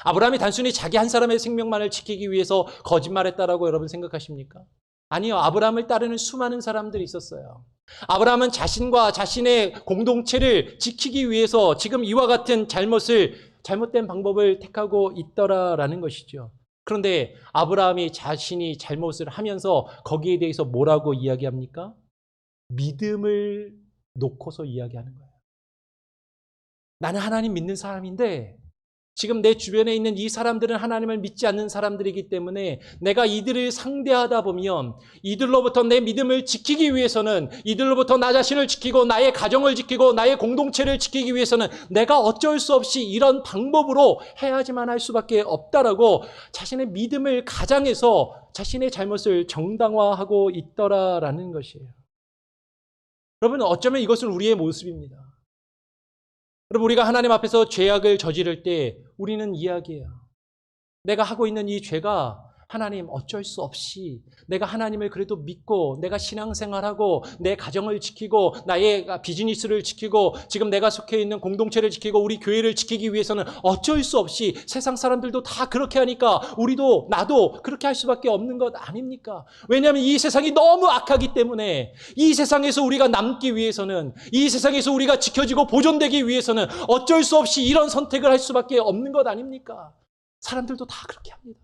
아브라함이 단순히 자기 한 사람의 생명만을 지키기 위해서 거짓말했다라고 여러분 생각하십니까? 아니요. 아브라함을 따르는 수많은 사람들이 있었어요. 아브라함은 자신과 자신의 공동체를 지키기 위해서 지금 이와 같은 잘못된 방법을 택하고 있더라라는 것이죠. 그런데 아브라함이 자신이 잘못을 하면서 거기에 대해서 뭐라고 이야기합니까? 믿음을 놓고서 이야기하는 거예요. 나는 하나님 믿는 사람인데 지금 내 주변에 있는 이 사람들은 하나님을 믿지 않는 사람들이기 때문에 내가 이들을 상대하다 보면 이들로부터 내 믿음을 지키기 위해서는, 이들로부터 나 자신을 지키고 나의 가정을 지키고 나의 공동체를 지키기 위해서는 내가 어쩔 수 없이 이런 방법으로 해야지만 할 수밖에 없다라고 자신의 믿음을 가장해서 자신의 잘못을 정당화하고 있더라라는 것이에요. 여러분, 어쩌면 이것은 우리의 모습입니다. 여러분, 우리가 하나님 앞에서 죄악을 저지를 때 우리는 이야기해요. 내가 하고 있는 이 죄가 하나님 어쩔 수 없이 내가 하나님을 그래도 믿고 내가 신앙생활하고 내 가정을 지키고 나의 비즈니스를 지키고 지금 내가 속해 있는 공동체를 지키고 우리 교회를 지키기 위해서는 어쩔 수 없이 세상 사람들도 다 그렇게 하니까 우리도 나도 그렇게 할 수밖에 없는 것 아닙니까? 왜냐하면 이 세상이 너무 악하기 때문에 이 세상에서 우리가 남기 위해서는, 이 세상에서 우리가 지켜지고 보존되기 위해서는 어쩔 수 없이 이런 선택을 할 수밖에 없는 것 아닙니까? 사람들도 다 그렇게 합니다.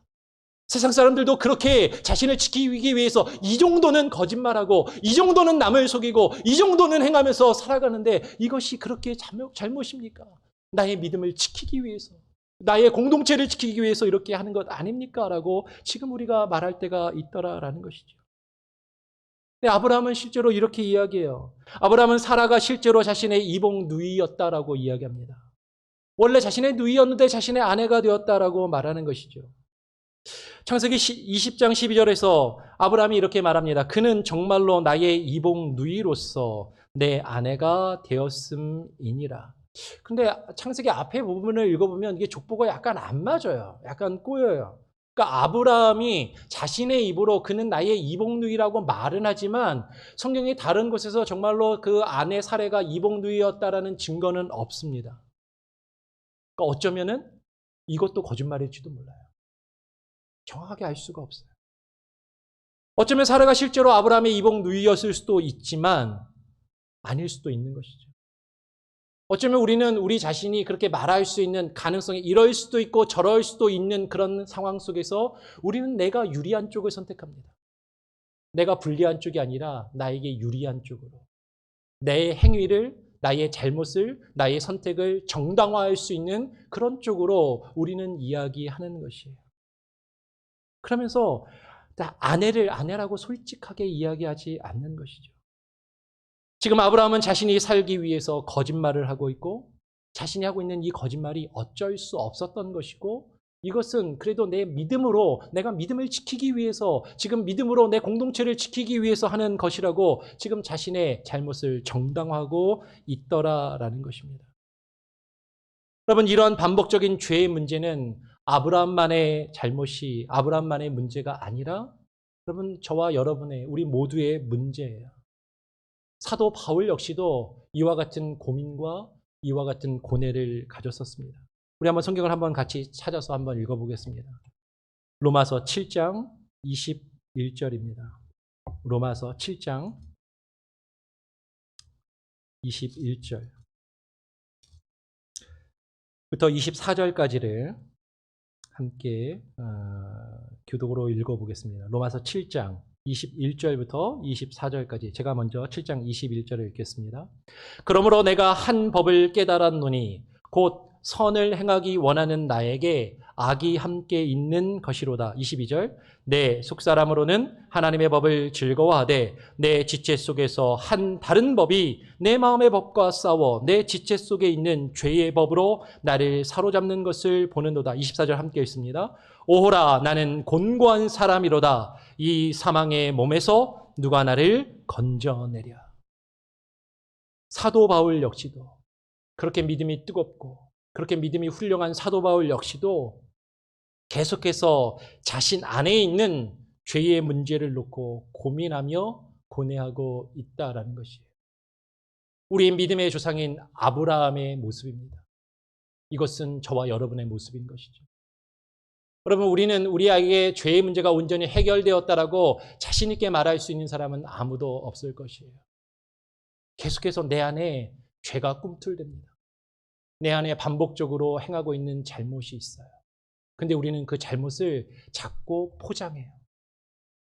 세상 사람들도 그렇게 자신을 지키기 위해서 이 정도는 거짓말하고 이 정도는 남을 속이고 이 정도는 행하면서 살아가는데 이것이 그렇게 잘못입니까? 나의 믿음을 지키기 위해서, 나의 공동체를 지키기 위해서 이렇게 하는 것 아닙니까? 라고 지금 우리가 말할 때가 있더라라는 것이죠. 근데 아브라함은 실제로 이렇게 이야기해요. 아브라함은 사라가 실제로 자신의 이복 누이였다라고 이야기합니다. 원래 자신의 누이였는데 자신의 아내가 되었다라고 말하는 것이죠. 창세기 20장 12절에서 아브라함이 이렇게 말합니다. 그는 정말로 나의 이복 누이로서 내 아내가 되었음이니라. 근데 창세기 앞에 부분을 읽어보면 이게 족보가 약간 안 맞아요. 약간 꼬여요. 그러니까 아브라함이 자신의 입으로 그는 나의 이복 누이라고 말은 하지만 성경의 다른 곳에서 정말로 그 아내 사례가 이복 누이였다라는 증거는 없습니다. 그러니까 어쩌면은 이것도 거짓말일지도 몰라요. 정확하게 알 수가 없어요. 어쩌면 사라가 실제로 아브라함의 이복 누이였을 수도 있지만 아닐 수도 있는 것이죠. 어쩌면 우리는 우리 자신이 그렇게 말할 수 있는 가능성이 이럴 수도 있고 저럴 수도 있는 그런 상황 속에서 우리는 내가 유리한 쪽을 선택합니다. 내가 불리한 쪽이 아니라 나에게 유리한 쪽으로 내 행위를, 나의 잘못을, 나의 선택을 정당화할 수 있는 그런 쪽으로 우리는 이야기하는 것이에요. 그러면서 아내를 아내라고 솔직하게 이야기하지 않는 것이죠. 지금 아브라함은 자신이 살기 위해서 거짓말을 하고 있고 자신이 하고 있는 이 거짓말이 어쩔 수 없었던 것이고 이것은 그래도 내 믿음으로, 내가 믿음을 지키기 위해서, 지금 믿음으로 내 공동체를 지키기 위해서 하는 것이라고 지금 자신의 잘못을 정당화하고 있더라라는 것입니다. 여러분, 이러한 반복적인 죄의 문제는 아브라함만의 잘못이, 아브라함만의 문제가 아니라 여러분, 저와 여러분의, 우리 모두의 문제예요. 사도 바울 역시도 이와 같은 고민과 이와 같은 고뇌를 가졌었습니다. 우리 한번 성경을 한번 같이 찾아서 한번 읽어보겠습니다. 로마서 7장 21절입니다. 로마서 7장 21절 부터 24절까지를 함께 교독으로 읽어보겠습니다. 로마서 7장 21절부터 24절까지 제가 먼저 7장 21절을 읽겠습니다. 그러므로 내가 한 법을 깨달았노니 곧 선을 행하기 원하는 나에게 악이 함께 있는 것이로다. 22절 내 속사람으로는 하나님의 법을 즐거워하되 내 지체 속에서 한 다른 법이 내 마음의 법과 싸워 내 지체 속에 있는 죄의 법으로 나를 사로잡는 것을 보는도다. 24절 함께 읽습니다. 오호라 나는 곤고한 사람이로다. 이 사망의 몸에서 누가 나를 건져내랴. 사도 바울 역시도 그렇게 믿음이 뜨겁고 그렇게 믿음이 훌륭한 사도 바울 역시도 계속해서 자신 안에 있는 죄의 문제를 놓고 고민하며 고뇌하고 있다라는 것이에요. 우리의 믿음의 조상인 아브라함의 모습입니다. 이것은 저와 여러분의 모습인 것이죠. 여러분, 우리는 우리에게 죄의 문제가 온전히 해결되었다라고 자신 있게 말할 수 있는 사람은 아무도 없을 것이에요. 계속해서 내 안에 죄가 꿈틀댑니다. 내 안에 반복적으로 행하고 있는 잘못이 있어요. 근데 우리는 그 잘못을 자꾸 포장해요.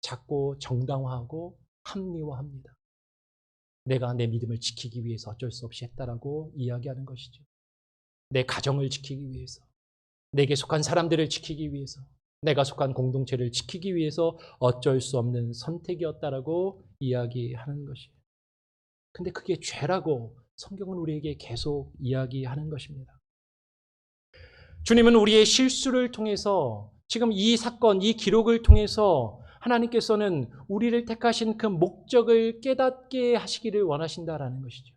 자꾸 정당화하고 합리화합니다. 내가 내 믿음을 지키기 위해서 어쩔 수 없이 했다라고 이야기하는 것이죠. 내 가정을 지키기 위해서, 내게 속한 사람들을 지키기 위해서, 내가 속한 공동체를 지키기 위해서 어쩔 수 없는 선택이었다라고 이야기하는 것이에요. 근데 그게 죄라고 성경은 우리에게 계속 이야기하는 것입니다. 주님은 우리의 실수를 통해서 지금 이 사건, 이 기록을 통해서 하나님께서는 우리를 택하신 그 목적을 깨닫게 하시기를 원하신다라는 것이죠.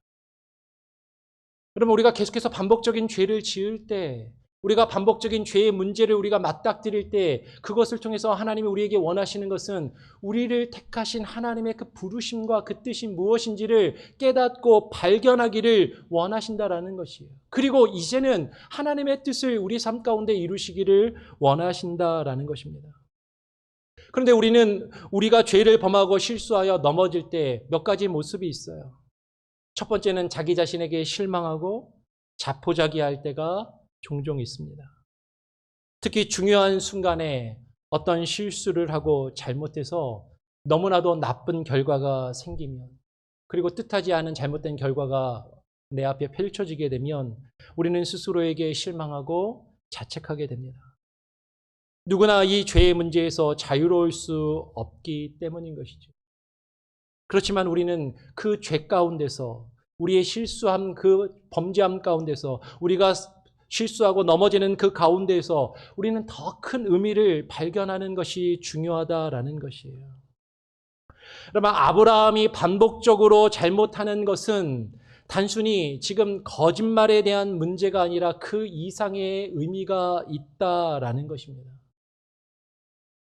여러분, 우리가 계속해서 반복적인 죄를 지을 때, 우리가 반복적인 죄의 문제를 우리가 맞닥뜨릴 때 그것을 통해서 하나님이 우리에게 원하시는 것은 우리를 택하신 하나님의 그 부르심과 그 뜻이 무엇인지를 깨닫고 발견하기를 원하신다라는 것이에요. 그리고 이제는 하나님의 뜻을 우리 삶 가운데 이루시기를 원하신다라는 것입니다. 그런데 우리가 죄를 범하고 실수하여 넘어질 때 몇 가지 모습이 있어요. 첫 번째는 자기 자신에게 실망하고 자포자기할 때가 종종 있습니다. 특히 중요한 순간에 어떤 실수를 하고 잘못해서 너무나도 나쁜 결과가 생기면, 그리고 뜻하지 않은 잘못된 결과가 내 앞에 펼쳐지게 되면 우리는 스스로에게 실망하고 자책하게 됩니다. 누구나 이 죄의 문제에서 자유로울 수 없기 때문인 것이죠. 그렇지만 우리는 그 죄 가운데서, 우리의 실수함, 그 범죄함 가운데서, 우리가 실수하고 넘어지는 그 가운데에서 우리는 더 큰 의미를 발견하는 것이 중요하다라는 것이에요. 여러분, 아브라함이 반복적으로 잘못하는 것은 단순히 지금 거짓말에 대한 문제가 아니라 그 이상의 의미가 있다라는 것입니다.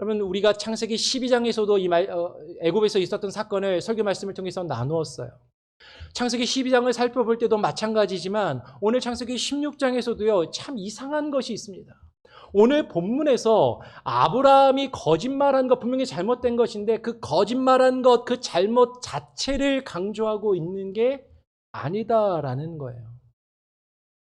여러분, 우리가 창세기 12장에서도 애굽에서 있었던 사건을 설교 말씀을 통해서 나누었어요. 창세기 12장을 살펴볼 때도 마찬가지지만 오늘 창세기 16장에서도요, 참 이상한 것이 있습니다. 오늘 본문에서 아브라함이 거짓말한 것, 분명히 잘못된 것인데 그 거짓말한 것, 그 잘못 자체를 강조하고 있는 게 아니다라는 거예요.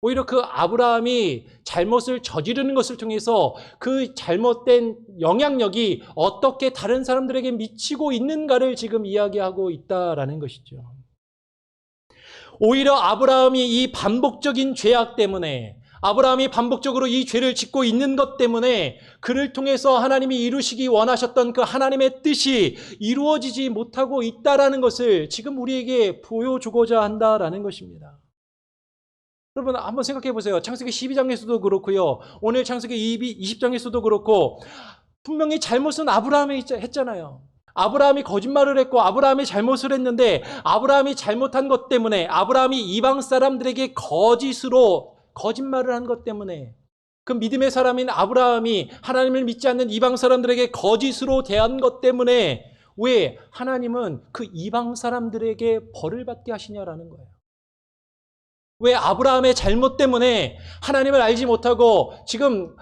오히려 그 아브라함이 잘못을 저지르는 것을 통해서 그 잘못된 영향력이 어떻게 다른 사람들에게 미치고 있는가를 지금 이야기하고 있다라는 것이죠. 오히려 아브라함이 이 반복적인 죄악 때문에, 아브라함이 반복적으로 이 죄를 짓고 있는 것 때문에 그를 통해서 하나님이 이루시기 원하셨던 그 하나님의 뜻이 이루어지지 못하고 있다라는 것을 지금 우리에게 보여주고자 한다라는 것입니다. 여러분, 한번 생각해 보세요. 창세기 12장에서도 그렇고요, 오늘 창세기 20장에서도 그렇고 분명히 잘못은 아브라함이 했잖아요. 아브라함이 거짓말을 했고 아브라함이 잘못을 했는데 아브라함이 잘못한 것 때문에, 아브라함이 이방 사람들에게 거짓말을 한 것 때문에, 그 믿음의 사람인 아브라함이 하나님을 믿지 않는 이방 사람들에게 거짓으로 대한 것 때문에 왜 하나님은 그 이방 사람들에게 벌을 받게 하시냐라는 거예요. 왜 아브라함의 잘못 때문에 하나님을 알지 못하고 지금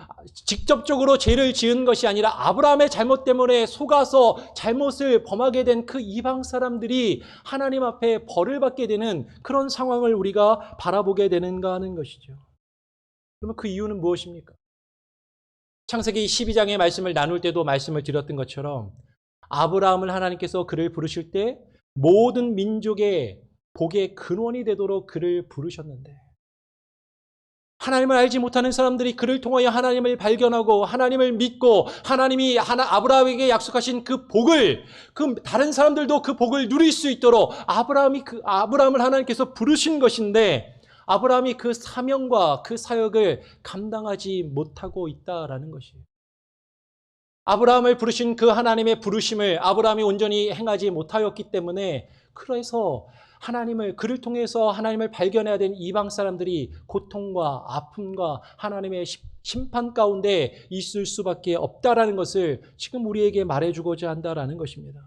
직접적으로 죄를 지은 것이 아니라 아브라함의 잘못 때문에 속아서 잘못을 범하게 된 그 이방 사람들이 하나님 앞에 벌을 받게 되는 그런 상황을 우리가 바라보게 되는가 하는 것이죠. 그러면 그 이유는 무엇입니까? 창세기 12장의 말씀을 나눌 때도 말씀을 드렸던 것처럼 아브라함을 하나님께서 그를 부르실 때 모든 민족의 복의 근원이 되도록 그를 부르셨는데 하나님을 알지 못하는 사람들이 그를 통하여 하나님을 발견하고 하나님을 믿고 하나님이 아브라함에게 약속하신 그 복을 다른 사람들도 그 복을 누릴 수 있도록 아브라함을 하나님께서 부르신 것인데 아브라함이 그 사명과 그 사역을 감당하지 못하고 있다라는 것이에요. 아브라함을 부르신 그 하나님의 부르심을 아브라함이 온전히 행하지 못하였기 때문에 그래서 그를 통해서 하나님을 발견해야 된 이방 사람들이 고통과 아픔과 하나님의 심판 가운데 있을 수밖에 없다라는 것을 지금 우리에게 말해주고자 한다라는 것입니다.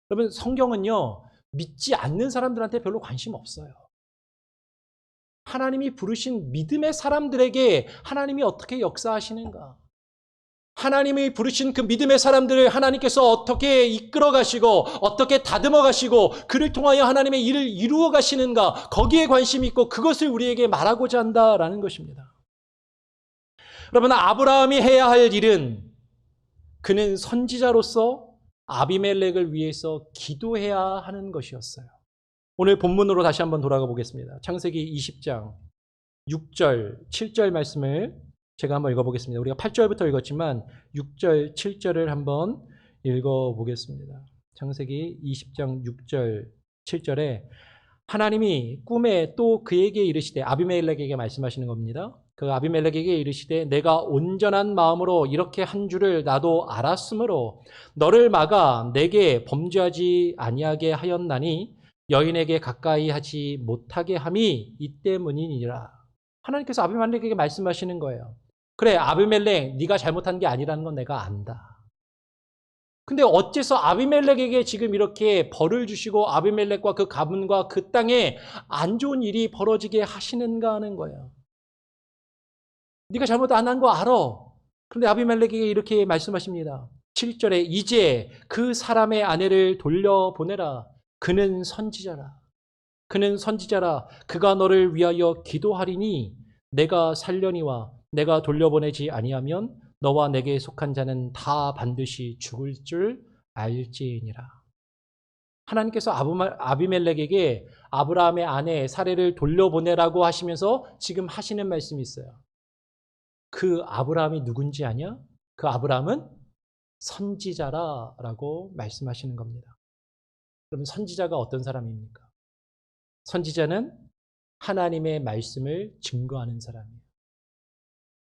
여러분, 성경은요, 믿지 않는 사람들한테 별로 관심 없어요. 하나님이 부르신 믿음의 사람들에게 하나님이 어떻게 역사하시는가? 하나님이 부르신 그 믿음의 사람들을 하나님께서 어떻게 이끌어 가시고 어떻게 다듬어 가시고 그를 통하여 하나님의 일을 이루어 가시는가, 거기에 관심이 있고 그것을 우리에게 말하고자 한다라는 것입니다. 여러분, 아브라함이 해야 할 일은 그는 선지자로서 아비멜렉을 위해서 기도해야 하는 것이었어요. 오늘 본문으로 다시 한번 돌아가 보겠습니다. 창세기 20장 6절, 7절 말씀을 제가 한번 읽어보겠습니다. 우리가 8절부터 읽었지만 6절, 7절을 한번 읽어보겠습니다. 창세기 20장 6절, 7절에 하나님이 꿈에 또 그에게 이르시되, 아비멜렉에게 말씀하시는 겁니다. 그 아비멜렉에게 이르시되 내가 온전한 마음으로 이렇게 한 줄을 나도 알았으므로 너를 막아 내게 범죄하지 아니하게 하였나니 여인에게 가까이 하지 못하게 함이 이 때문이니라. 하나님께서 아비멜렉에게 말씀하시는 거예요. 그래, 아비멜렉, 네가 잘못한 게 아니라는 건 내가 안다. 근데 어째서 아비멜렉에게 지금 이렇게 벌을 주시고 아비멜렉과 그 가문과 그 땅에 안 좋은 일이 벌어지게 하시는가 하는 거예요. 네가 잘못 안 한 거 알아. 그런데 아비멜렉에게 이렇게 말씀하십니다. 7절에 이제 그 사람의 아내를 돌려보내라. 그는 선지자라. 그는 선지자라. 그가 너를 위하여 기도하리니 내가 살려니와 내가 돌려보내지 아니하면 너와 내게 속한 자는 다 반드시 죽을 줄 알지니라. 하나님께서 아비멜렉에게 아브라함의 아내 사레를 돌려보내라고 하시면서 지금 하시는 말씀이 있어요. 그 아브라함이 누군지 아냐? 그 아브라함은 선지자라라고 말씀하시는 겁니다. 그러면 선지자가 어떤 사람입니까? 선지자는 하나님의 말씀을 증거하는 사람이에요.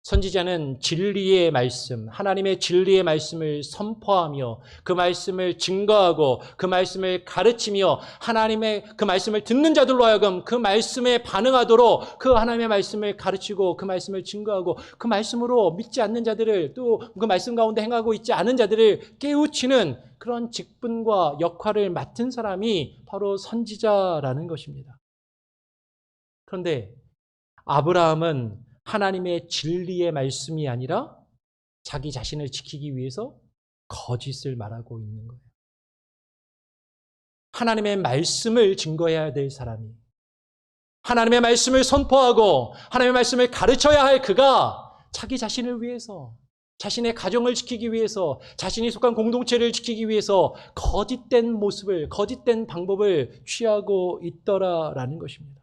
선지자는 진리의 말씀, 하나님의 진리의 말씀을 선포하며 그 말씀을 증거하고 그 말씀을 가르치며 하나님의 그 말씀을 듣는 자들로 하여금 그 말씀에 반응하도록 그 하나님의 말씀을 가르치고 그 말씀을 증거하고 그 말씀으로 믿지 않는 자들을, 또 그 말씀 가운데 행하고 있지 않은 자들을 깨우치는 그런 직분과 역할을 맡은 사람이 바로 선지자라는 것입니다. 그런데 아브라함은 하나님의 진리의 말씀이 아니라 자기 자신을 지키기 위해서 거짓을 말하고 있는 거예요. 하나님의 말씀을 증거해야 될 사람이, 하나님의 말씀을 선포하고 하나님의 말씀을 가르쳐야 할 그가 자기 자신을 위해서, 자신의 가정을 지키기 위해서, 자신이 속한 공동체를 지키기 위해서 거짓된 모습을, 거짓된 방법을 취하고 있더라라는 것입니다.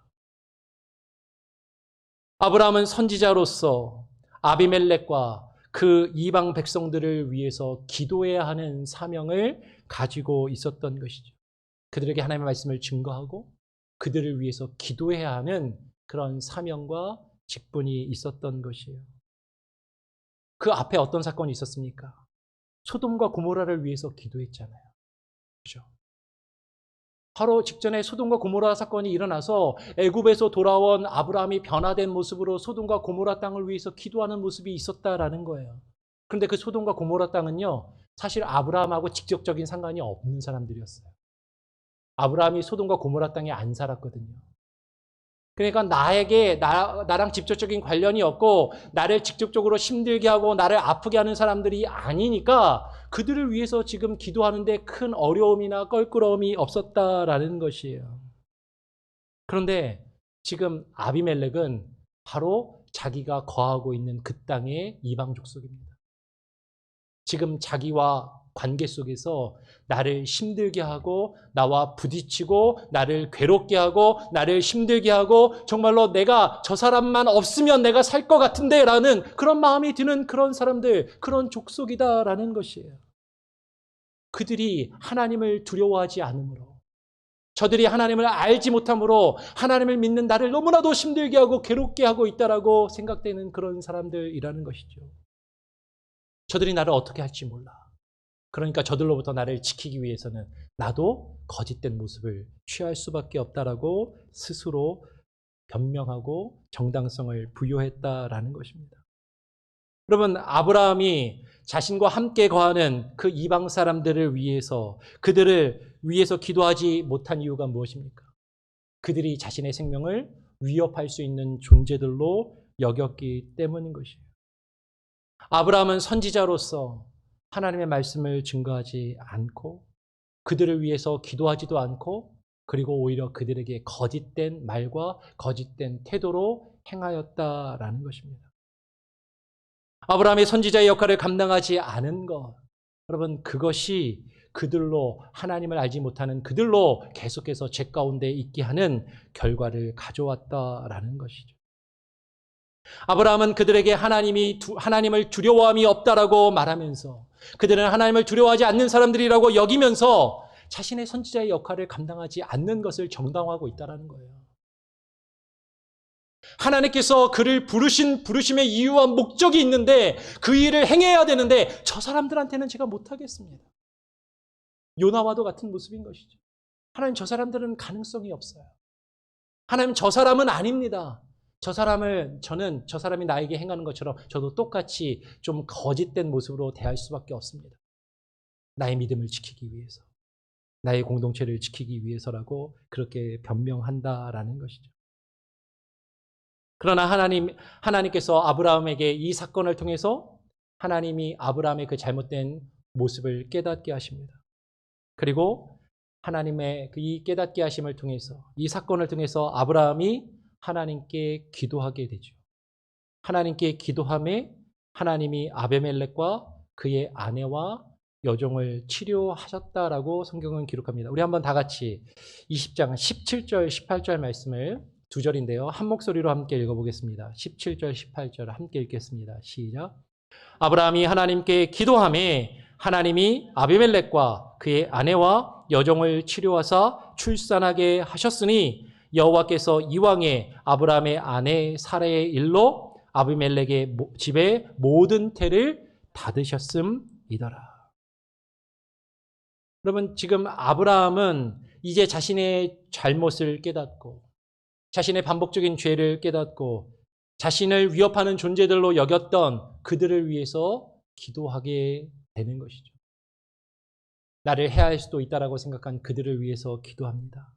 아브라함은 선지자로서 아비멜렉과 그 이방 백성들을 위해서 기도해야 하는 사명을 가지고 있었던 것이죠. 그들에게 하나님의 말씀을 증거하고 그들을 위해서 기도해야 하는 그런 사명과 직분이 있었던 것이에요. 그 앞에 어떤 사건이 있었습니까? 소돔과 고모라를 위해서 기도했잖아요. 그렇죠? 바로 직전에 소돔과 고모라 사건이 일어나서 애굽에서 돌아온 아브라함이 변화된 모습으로 소돔과 고모라 땅을 위해서 기도하는 모습이 있었다라는 거예요. 그런데 그 소돔과 고모라 땅은요, 사실 아브라함하고 직접적인 상관이 없는 사람들이었어요. 아브라함이 소돔과 고모라 땅에 안 살았거든요. 그러니까 나랑 직접적인 관련이 없고 나를 직접적으로 힘들게 하고 나를 아프게 하는 사람들이 아니니까 그들을 위해서 지금 기도하는데 큰 어려움이나 껄끄러움이 없었다라는 것이에요. 그런데 지금 아비멜렉은 바로 자기가 거하고 있는 그 땅의 이방 족속입니다. 지금 자기와 관계 속에서 나를 힘들게 하고 나와 부딪히고 나를 괴롭게 하고 나를 힘들게 하고 정말로 내가 저 사람만 없으면 내가 살 것 같은데 라는 그런 마음이 드는 그런 사람들, 그런 족속이다라는 것이에요. 그들이 하나님을 두려워하지 않으므로, 저들이 하나님을 알지 못함으로 하나님을 믿는 나를 너무나도 힘들게 하고 괴롭게 하고 있다라고 생각되는 그런 사람들이라는 것이죠. 저들이 나를 어떻게 할지 몰라. 그러니까 저들로부터 나를 지키기 위해서는 나도 거짓된 모습을 취할 수밖에 없다라고 스스로 변명하고 정당성을 부여했다라는 것입니다. 여러분, 아브라함이 자신과 함께 거하는 그 이방 사람들을 위해서, 그들을 위해서 기도하지 못한 이유가 무엇입니까? 그들이 자신의 생명을 위협할 수 있는 존재들로 여겼기 때문인 것이에요. 아브라함은 선지자로서 하나님의 말씀을 증거하지 않고 그들을 위해서 기도하지도 않고 그리고 오히려 그들에게 거짓된 말과 거짓된 태도로 행하였다라는 것입니다. 아브라함의 선지자의 역할을 감당하지 않은 것, 여러분 그것이 그들로 하나님을 알지 못하는 그들로 계속해서 죄 가운데 있게 하는 결과를 가져왔다라는 것이죠. 아브라함은 그들에게 하나님을 두려워함이 없다라고 말하면서 그들은 하나님을 두려워하지 않는 사람들이라고 여기면서 자신의 선지자의 역할을 감당하지 않는 것을 정당화하고 있다는 거예요. 하나님께서 그를 부르심의 이유와 목적이 있는데 그 일을 행해야 되는데 저 사람들한테는 제가 못하겠습니다. 요나와도 같은 모습인 것이죠. 하나님 저 사람들은 가능성이 없어요. 하나님 저 사람은 아닙니다. 저 사람이 나에게 행하는 것처럼 저도 똑같이 좀 거짓된 모습으로 대할 수밖에 없습니다. 나의 믿음을 지키기 위해서, 나의 공동체를 지키기 위해서라고 그렇게 변명한다라는 것이죠. 그러나 하나님께서 아브라함에게 이 사건을 통해서 하나님이 아브라함의 그 잘못된 모습을 깨닫게 하십니다. 그리고 하나님의 이 깨닫게 하심을 통해서, 이 사건을 통해서 아브라함이 하나님께 기도하게 되죠. 하나님께 기도함에 하나님이 아비멜렉과 그의 아내와 여종을 치료하셨다라고 성경은 기록합니다. 우리 한번 다 같이 20장 17절 18절 말씀을 두 절인데요. 한 목소리로 함께 읽어보겠습니다. 17절 18절 함께 읽겠습니다. 시작. 아브라함이 하나님께 기도함에 하나님이 아비멜렉과 그의 아내와 여종을 치료하사 출산하게 하셨으니 여호와께서 이왕에 아브라함의 아내 사라의 일로 아비멜렉의 집에 모든 태를 닫으셨음이더라. 여러분 지금 아브라함은 이제 자신의 잘못을 깨닫고 자신의 반복적인 죄를 깨닫고 자신을 위협하는 존재들로 여겼던 그들을 위해서 기도하게 되는 것이죠. 나를 해할 수도 있다라고 생각한 그들을 위해서 기도합니다.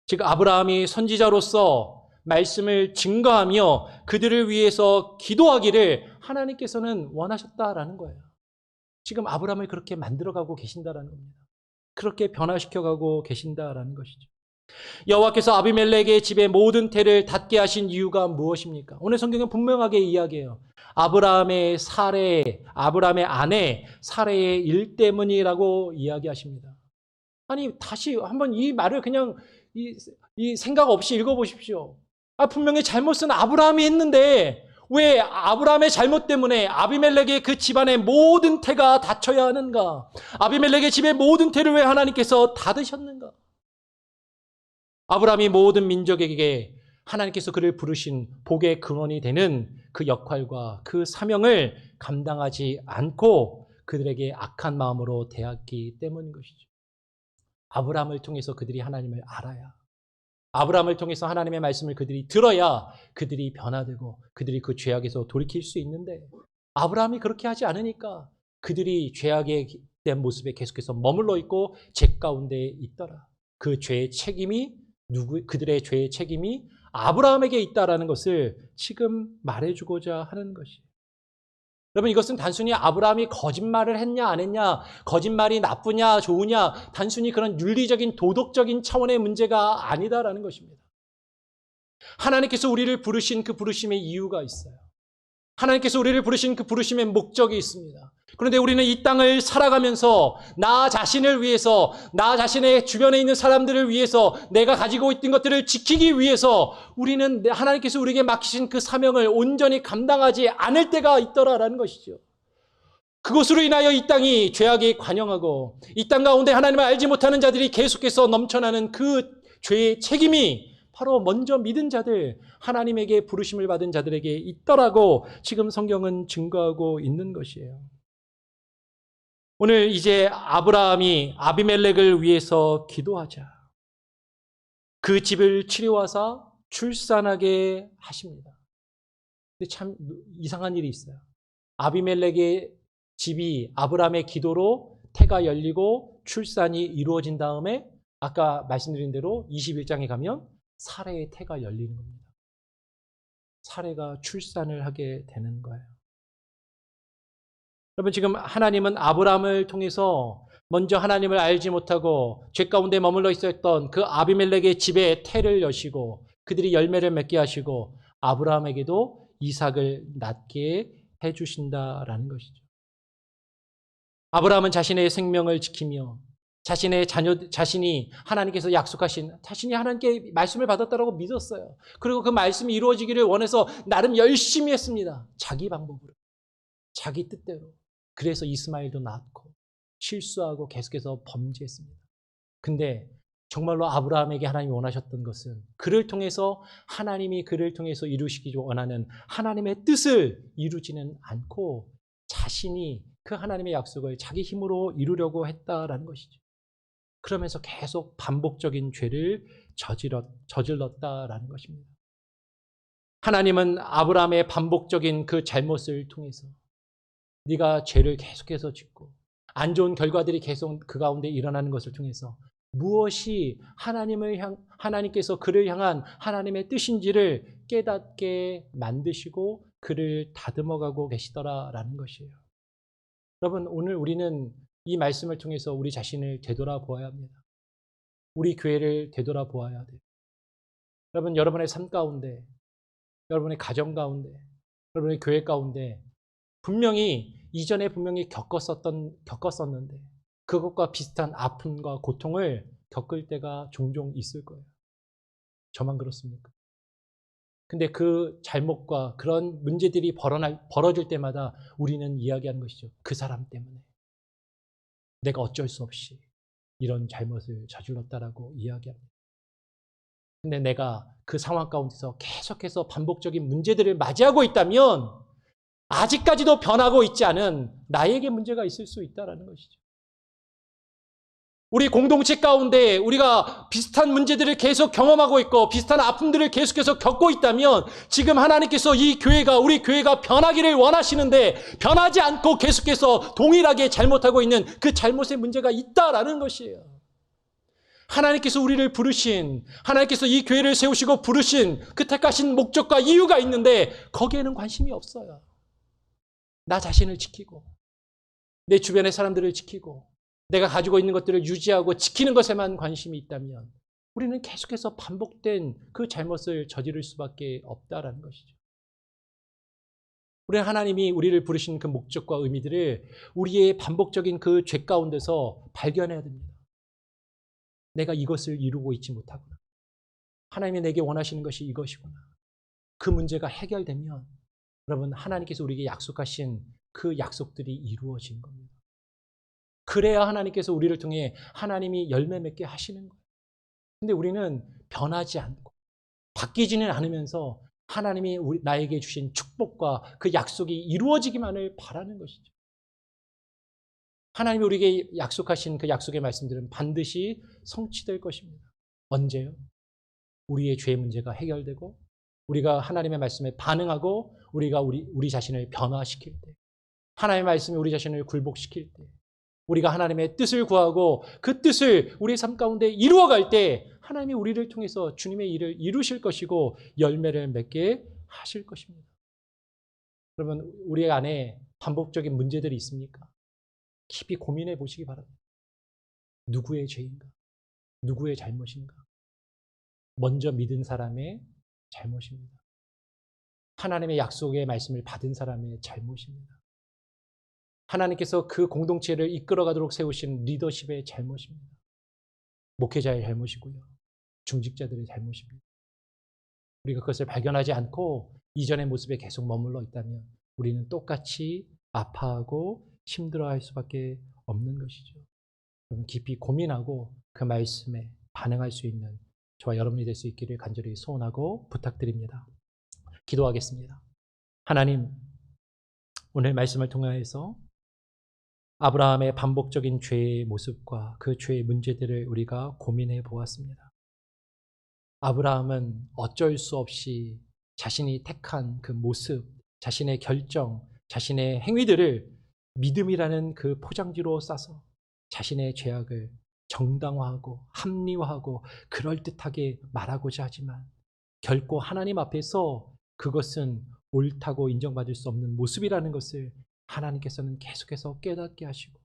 즉 아브라함이 선지자로서 말씀을 증거하며 그들을 위해서 기도하기를 하나님께서는 원하셨다라는 거예요. 지금 아브라함을 그렇게 만들어가고 계신다라는 겁니다. 그렇게 변화시켜가고 계신다라는 것이죠. 여호와께서 아비멜렉의 집에 모든 태를 닫게 하신 이유가 무엇입니까? 오늘 성경은 분명하게 이야기해요. 아브라함의 아내 사레의 일 때문이라고 이야기하십니다. 아니 다시 한번 이 말을 그냥 이 생각 없이 읽어보십시오. 분명히 잘못은 아브라함이 했는데 왜 아브라함의 잘못 때문에 아비멜렉의 그 집안의 모든 태가 닫혀야 하는가? 아비멜렉의 집의 모든 태를 왜 하나님께서 닫으셨는가? 아브라함이 모든 민족에게 하나님께서 그를 부르신 복의 근원이 되는 그 역할과 그 사명을 감당하지 않고 그들에게 악한 마음으로 대했기 때문인 것이죠. 아브라함을 통해서 그들이 하나님을 알아야, 아브라함을 통해서 하나님의 말씀을 그들이 들어야 그들이 변화되고 그들이 그 죄악에서 돌이킬 수 있는데 아브라함이 그렇게 하지 않으니까 그들이 죄악에 대한 모습에 계속해서 머물러 있고 죄 가운데 있더라. 그 죄의 책임이 그들의 죄의 책임이 아브라함에게 있다라는 것을 지금 말해주고자 하는 것이에요. 여러분, 이것은 단순히 아브라함이 거짓말을 했냐 안 했냐, 거짓말이 나쁘냐 좋으냐, 단순히 그런 윤리적인 도덕적인 차원의 문제가 아니다라는 것입니다. 하나님께서 우리를 부르신 그 부르심의 이유가 있어요. 하나님께서 우리를 부르신 그 부르심의 목적이 있습니다. 그런데 우리는 이 땅을 살아가면서 나 자신을 위해서, 나 자신의 주변에 있는 사람들을 위해서, 내가 가지고 있던 것들을 지키기 위해서 우리는 하나님께서 우리에게 맡기신 그 사명을 온전히 감당하지 않을 때가 있더라라는 것이죠. 그것으로 인하여 이 땅이 죄악에 관영하고 이 땅 가운데 하나님을 알지 못하는 자들이 계속해서 넘쳐나는 그 죄의 책임이 바로 먼저 믿은 자들, 하나님에게 부르심을 받은 자들에게 있더라고 지금 성경은 증거하고 있는 것이에요. 오늘 이제 아브라함이 아비멜렉을 위해서 기도하자. 그 집을 치료하사 출산하게 하십니다. 근데 참 이상한 일이 있어요. 아비멜렉의 집이 아브라함의 기도로 태가 열리고 출산이 이루어진 다음에 아까 말씀드린 대로 21장에 가면 사레의 태가 열리는 겁니다. 사레가 출산을 하게 되는 거예요. 여러분, 지금 하나님은 아브라함을 통해서 먼저 하나님을 알지 못하고 죄 가운데 머물러 있었던 그 아비멜렉의 집에 태를 여시고 그들이 열매를 맺게 하시고 아브라함에게도 이삭을 낳게 해주신다라는 것이죠. 아브라함은 자신의 생명을 지키며 자신의 자신이 하나님께서 약속하신, 자신이 하나님께 말씀을 받았다라고 믿었어요. 그리고 그 말씀이 이루어지기를 원해서 나름 열심히 했습니다. 자기 방법으로, 자기 뜻대로. 그래서 이스마엘도 낳고 실수하고 계속해서 범죄했습니다. 근데 정말로 아브라함에게 하나님이 원하셨던 것은 그를 통해서 하나님이 그를 통해서 이루시기 원하는 하나님의 뜻을 이루지는 않고 자신이 그 하나님의 약속을 자기 힘으로 이루려고 했다라는 것이죠. 그러면서 계속 반복적인 죄를 저질렀다라는 것입니다. 하나님은 아브라함의 반복적인 그 잘못을 통해서 네가 죄를 계속해서 짓고 안 좋은 결과들이 계속 그 가운데 일어나는 것을 통해서 무엇이 하나님께서 그를 향한 하나님의 뜻인지를 깨닫게 만드시고 그를 다듬어가고 계시더라라는 것이에요. 여러분, 오늘 우리는 이 말씀을 통해서 우리 자신을 되돌아보아야 합니다. 우리 교회를 되돌아보아야 돼요. 여러분, 여러분의 삶 가운데, 여러분의 가정 가운데, 여러분의 교회 가운데 분명히 이전에 분명히 겪었었는데 그것과 비슷한 아픔과 고통을 겪을 때가 종종 있을 거예요. 저만 그렇습니까? 근데 그 잘못과 그런 문제들이 벌어질 때마다 우리는 이야기하는 것이죠. 그 사람 때문에 내가 어쩔 수 없이 이런 잘못을 저질렀다라고 이야기합니다. 근데 내가 그 상황 가운데서 계속해서 반복적인 문제들을 맞이하고 있다면 아직까지도 변하고 있지 않은 나에게 문제가 있을 수 있다는 것이죠. 우리 공동체 가운데 우리가 비슷한 문제들을 계속 경험하고 있고 비슷한 아픔들을 계속해서 겪고 있다면 지금 하나님께서 이 교회가, 우리 교회가 변하기를 원하시는데 변하지 않고 계속해서 동일하게 잘못하고 있는 그 잘못의 문제가 있다라는 것이에요. 하나님께서 우리를 부르신, 하나님께서 이 교회를 세우시고 부르신 그 택하신 목적과 이유가 있는데 거기에는 관심이 없어요. 나 자신을 지키고 내 주변의 사람들을 지키고 내가 가지고 있는 것들을 유지하고 지키는 것에만 관심이 있다면 우리는 계속해서 반복된 그 잘못을 저지를 수밖에 없다라는 것이죠. 우리는 하나님이 우리를 부르신 그 목적과 의미들을 우리의 반복적인 그 죄 가운데서 발견해야 됩니다. 내가 이것을 이루고 있지 못하구나. 하나님이 내게 원하시는 것이 이것이구나. 그 문제가 해결되면 여러분, 하나님께서 우리에게 약속하신 그 약속들이 이루어진 겁니다. 그래야 하나님께서 우리를 통해 하나님이 열매 맺게 하시는 거예요. 근데 우리는 변하지 않고 바뀌지는 않으면서 하나님이 나에게 주신 축복과 그 약속이 이루어지기만을 바라는 것이죠. 하나님이 우리에게 약속하신 그 약속의 말씀들은 반드시 성취될 것입니다. 언제요? 우리의 죄 문제가 해결되고 우리가 하나님의 말씀에 반응하고 우리가 우리 자신을 변화시킬 때, 하나님의 말씀이 우리 자신을 굴복시킬 때, 우리가 하나님의 뜻을 구하고 그 뜻을 우리의 삶 가운데 이루어갈 때 하나님이 우리를 통해서 주님의 일을 이루실 것이고 열매를 맺게 하실 것입니다. 그러면 우리 안에 반복적인 문제들이 있습니까? 깊이 고민해 보시기 바랍니다. 누구의 죄인가? 누구의 잘못인가? 먼저 믿은 사람의 잘못입니다. 하나님의 약속의 말씀을 받은 사람의 잘못입니다. 하나님께서 그 공동체를 이끌어가도록 세우신 리더십의 잘못입니다. 목회자의 잘못이고요. 중직자들의 잘못입니다. 우리가 그것을 발견하지 않고 이전의 모습에 계속 머물러 있다면 우리는 똑같이 아파하고 힘들어할 수밖에 없는 것이죠. 여러분 깊이 고민하고 그 말씀에 반응할 수 있는 저와 여러분이 될 수 있기를 간절히 소원하고 부탁드립니다. 기도하겠습니다. 하나님, 오늘 말씀을 통하여서 아브라함의 반복적인 죄의 모습과 그 죄의 문제들을 우리가 고민해 보았습니다. 아브라함은 어쩔 수 없이 자신이 택한 그 모습, 자신의 결정, 자신의 행위들을 믿음이라는 그 포장지로 싸서 자신의 죄악을 정당화하고 합리화하고 그럴듯하게 말하고자 하지만 결코 하나님 앞에서 그것은 옳다고 인정받을 수 없는 모습이라는 것을 하나님께서는 계속해서 깨닫게 하시고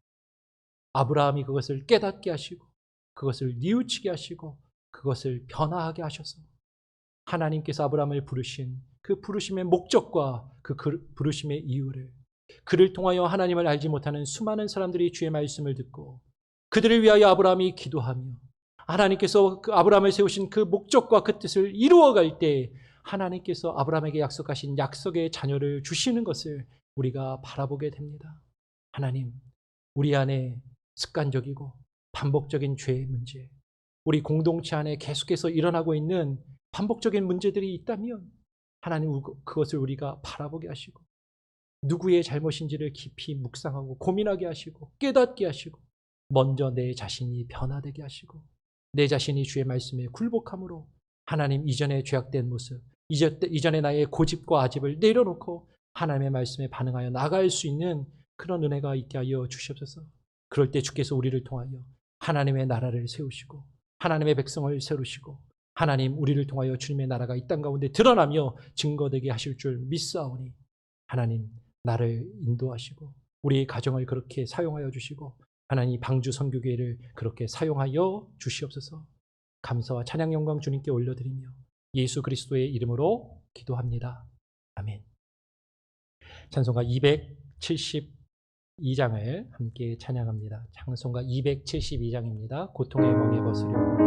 아브라함이 그것을 깨닫게 하시고 그것을 뉘우치게 하시고 그것을 변화하게 하셔서 하나님께서 아브라함을 부르신 그 부르심의 목적과 그 부르심의 이유를 그를 통하여 하나님을 알지 못하는 수많은 사람들이 주의 말씀을 듣고 그들을 위하여 아브라함이 기도하며 하나님께서 그 아브라함을 세우신 그 목적과 그 뜻을 이루어갈 때 하나님께서 아브라함에게 약속하신 약속의 자녀를 주시는 것을 우리가 바라보게 됩니다. 하나님, 우리 안에 습관적이고 반복적인 죄의 문제, 우리 공동체 안에 계속해서 일어나고 있는 반복적인 문제들이 있다면 하나님 그것을 우리가 바라보게 하시고 누구의 잘못인지를 깊이 묵상하고 고민하게 하시고 깨닫게 하시고 먼저 내 자신이 변화되게 하시고 내 자신이 주의 말씀에 굴복함으로 하나님 이전의 죄악된 모습, 이전의 나의 고집과 아집을 내려놓고 하나님의 말씀에 반응하여 나아갈 수 있는 그런 은혜가 있게 하여 주시옵소서. 그럴 때 주께서 우리를 통하여 하나님의 나라를 세우시고 하나님의 백성을 세우시고 하나님 우리를 통하여 주님의 나라가 이 땅 가운데 드러나며 증거되게 하실 줄 믿사오니 하나님 나를 인도하시고 우리의 가정을 그렇게 사용하여 주시고 하나님 방주 선교교회를 그렇게 사용하여 주시옵소서. 감사와 찬양 영광 주님께 올려드리며 예수 그리스도의 이름으로 기도합니다. 아멘. 찬송가 272장을 함께 찬양합니다. 찬송가 272장입니다. 고통의 멍에 벗으려고.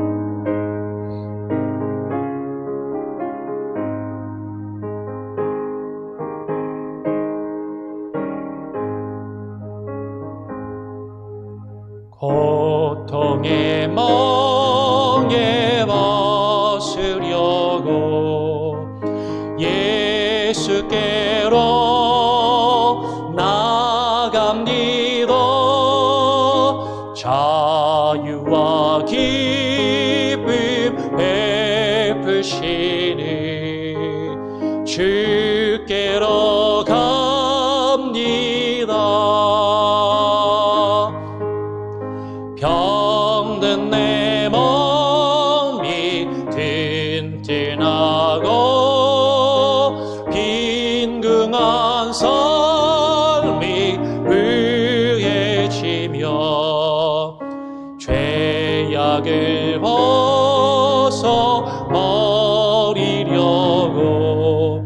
고통의 멍에 벗으려고 예수께로 나갑니다. 자유와 기쁨 베푸시니 주께로 갑니다. 병든 내 몸이 튼튼하고 빈궁한 삶이 의해지며 죄악을 벗어버리려고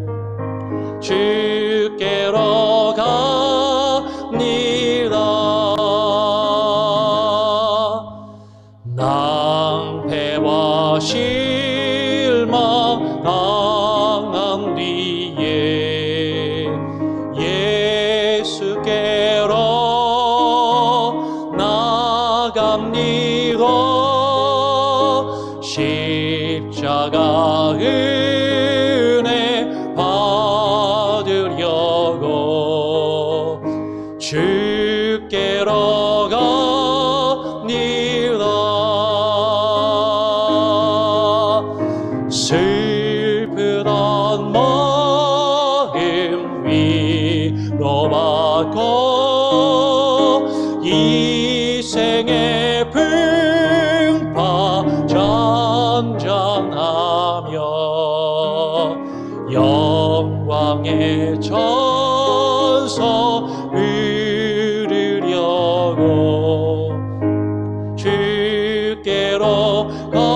주께로 갑니다. 낭패와 실망 당한 뒤에 예수께로 나갑니다. 십자가 은혜 받으려고 주께로 갑니다. 슬프던 마음 위로받고 이 생의 풍파 전전하며 영광의 천서 부르려고 주께로 갑니다.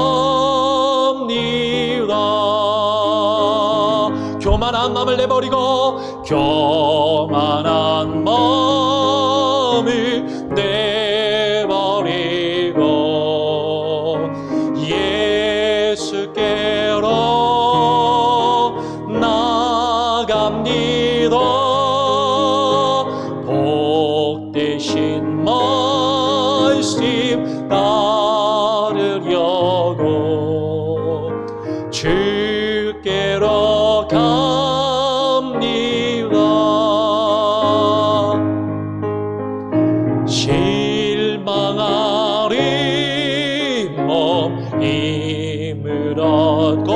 교만한 마음을 내버리고 교만한 마음을 내버리고 예수께로 나갑니다. 복되신 말씀 따르려고 주께로 갑니다. 실망하리 몸 힘을 얻고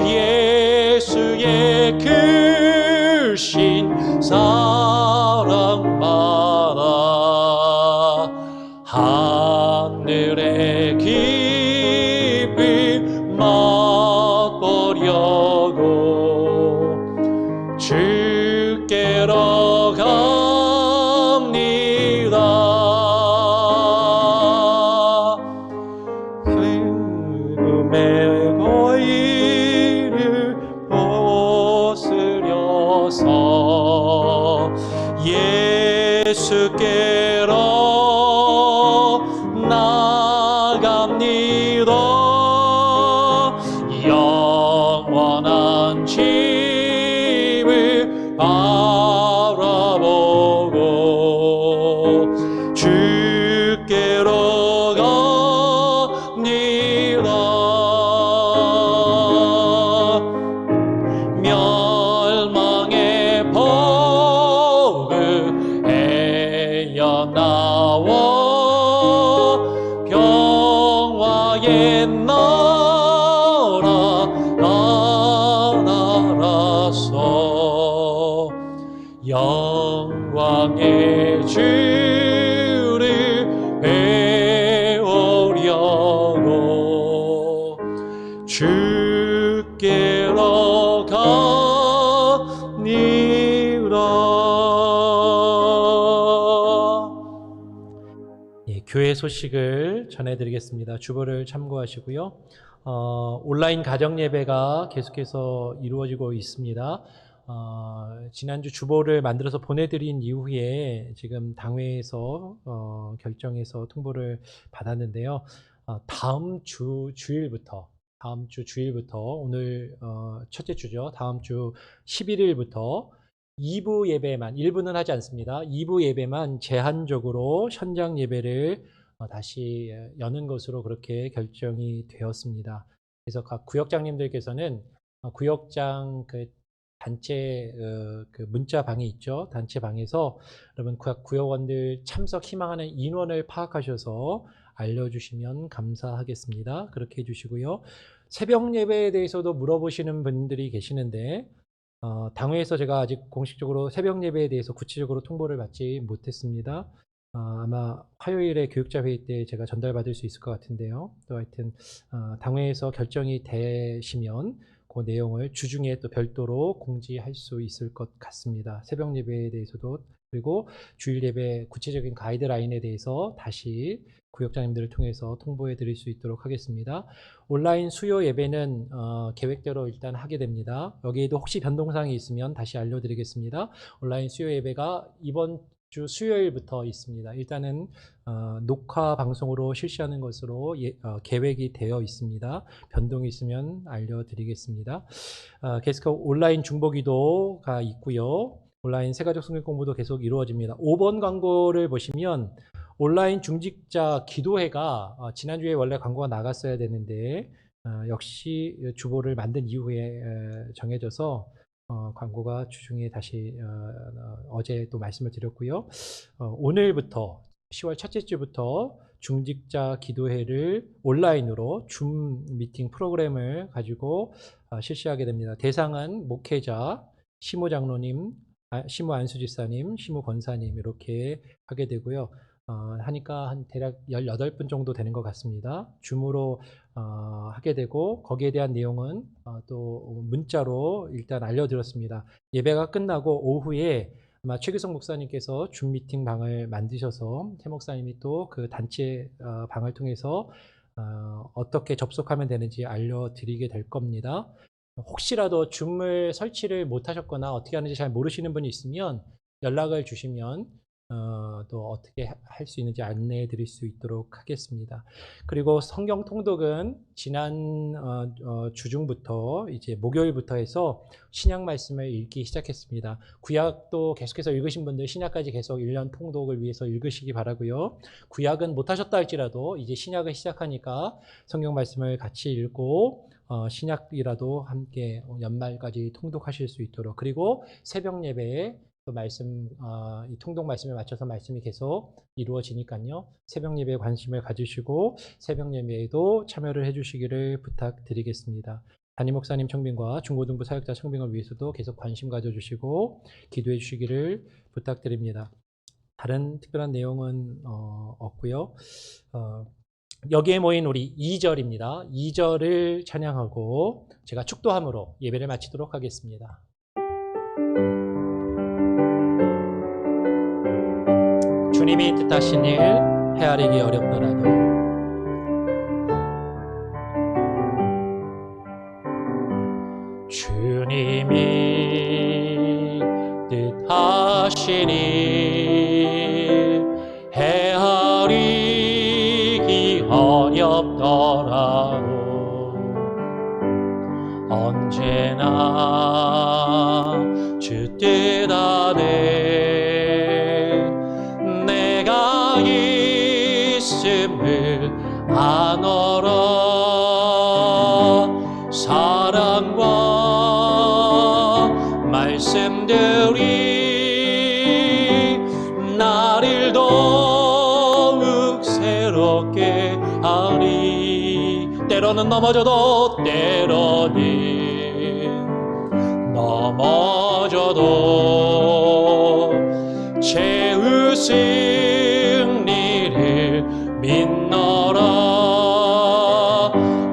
예수의 크신 사랑받아 하늘의 기쁨 맛보려고 주께로 갑니다. 슬픔의 고이를 벗으려서 예수께로 나갑니다. 영원한 집을 바라보고 주께로 갑니다. 멸망의 복을 헤어나와 평화의 나라 나라라서 영광의 주를 배우려고 주께로 갑니다. 예, 교회 소식을 전해드리겠습니다. 주보를 참고하시고요. 온라인 가정 예배가 계속해서 이루어지고 있습니다. 지난주 주보를 만들어서 보내드린 이후에 지금 당회에서 결정해서 통보를 받았는데요. 다음 주 주일부터 오늘 첫째 주죠. 다음 주 11일부터 2부 예배만, 1부는 하지 않습니다. 2부 예배만 제한적으로 현장 예배를 다시 여는 것으로 그렇게 결정이 되었습니다. 그래서 각 구역장님들께서는 구역장 그 단체 그 문자방이 있죠. 단체방에서 여러분 구역원들 참석 희망하는 인원을 파악하셔서 알려주시면 감사하겠습니다. 그렇게 해주시고요. 새벽 예배에 대해서도 물어보시는 분들이 계시는데 당회에서 제가 아직 공식적으로 새벽 예배에 대해서 구체적으로 통보를 받지 못했습니다. 아마 화요일에 교육자 회의 때 제가 전달받을 수 있을 것 같은데요. 또 하여튼 당회에서 결정이 되시면 그 내용을 주중에 또 별도로 공지할 수 있을 것 같습니다. 새벽 예배에 대해서도, 그리고 주일 예배 구체적인 가이드라인에 대해서 다시 구역장님들을 통해서 통보해 드릴 수 있도록 하겠습니다. 온라인 수요 예배는 계획대로 일단 하게 됩니다. 여기에도 혹시 변동사항이 있으면 다시 알려드리겠습니다. 온라인 수요 예배가 이번 주 수요일부터 있습니다. 일단은 녹화 방송으로 실시하는 것으로 계획이 되어 있습니다. 변동이 있으면 알려드리겠습니다. 계속 온라인 중보기도가 있고요. 온라인 새가족 성경 공부도 계속 이루어집니다. 5번 광고를 보시면 온라인 중직자 기도회가 지난주에 원래 광고가 나갔어야 되는데 역시 주보를 만든 이후에 정해져서 광고가 주중에 다시 어제 또 말씀을 드렸고요. 오늘부터 10월 첫째 주부터 중직자 기도회를 온라인으로 줌 미팅 프로그램을 가지고 실시하게 됩니다. 대상은 목회자, 시모장로님, 시무 안수지사님, 시무 권사님 이렇게 하게 되고요. 하니까 한 대략 18분 정도 되는 것 같습니다. 줌으로 하게 되고 거기에 대한 내용은 또 문자로 일단 알려드렸습니다. 예배가 끝나고 오후에 아마 최규성 목사님께서 줌 미팅 방을 만드셔서 최 목사님이 또 그 단체 방을 통해서 어떻게 접속하면 되는지 알려드리게 될 겁니다. 혹시라도 줌을 설치를 못 하셨거나 어떻게 하는지 잘 모르시는 분이 있으면 연락을 주시면 또 어떻게 할 수 있는지 안내해 드릴 수 있도록 하겠습니다. 그리고 성경 통독은 지난 주중부터 이제 목요일부터 해서 신약 말씀을 읽기 시작했습니다. 구약도 계속해서 읽으신 분들 신약까지 계속 1년 통독을 위해서 읽으시기 바라고요. 구약은 못 하셨다 할지라도 이제 신약을 시작하니까 성경 말씀을 같이 읽고 신약이라도 함께 연말까지 통독하실 수 있도록, 그리고 새벽 예배에 또 말씀, 이 통독 말씀에 맞춰서 말씀이 계속 이루어지니까요. 새벽 예배에 관심을 가지시고 새벽 예배에도 참여를 해주시기를 부탁드리겠습니다. 담임 목사님 청빙과 중고등부 사역자 청빙을 위해서도 계속 관심 가져주시고 기도해 주시기를 부탁드립니다. 다른 특별한 내용은 없고요. 여기에 모인 우리 2절입니다. 2절을 찬양하고 제가 축도함으로 예배를 마치도록 하겠습니다. 주님이 뜻하신 일 헤아리기 어렵더라도 주님이 뜻하신 일 헤아리기 어렵더라도 언제나 주 뜻 안에 내가 있음을 아노라. 사랑과 말씀들이 나를 더욱 새롭게 하리. 때로는 넘어져도 때로는 넘어져도 최후 승리를 믿노라.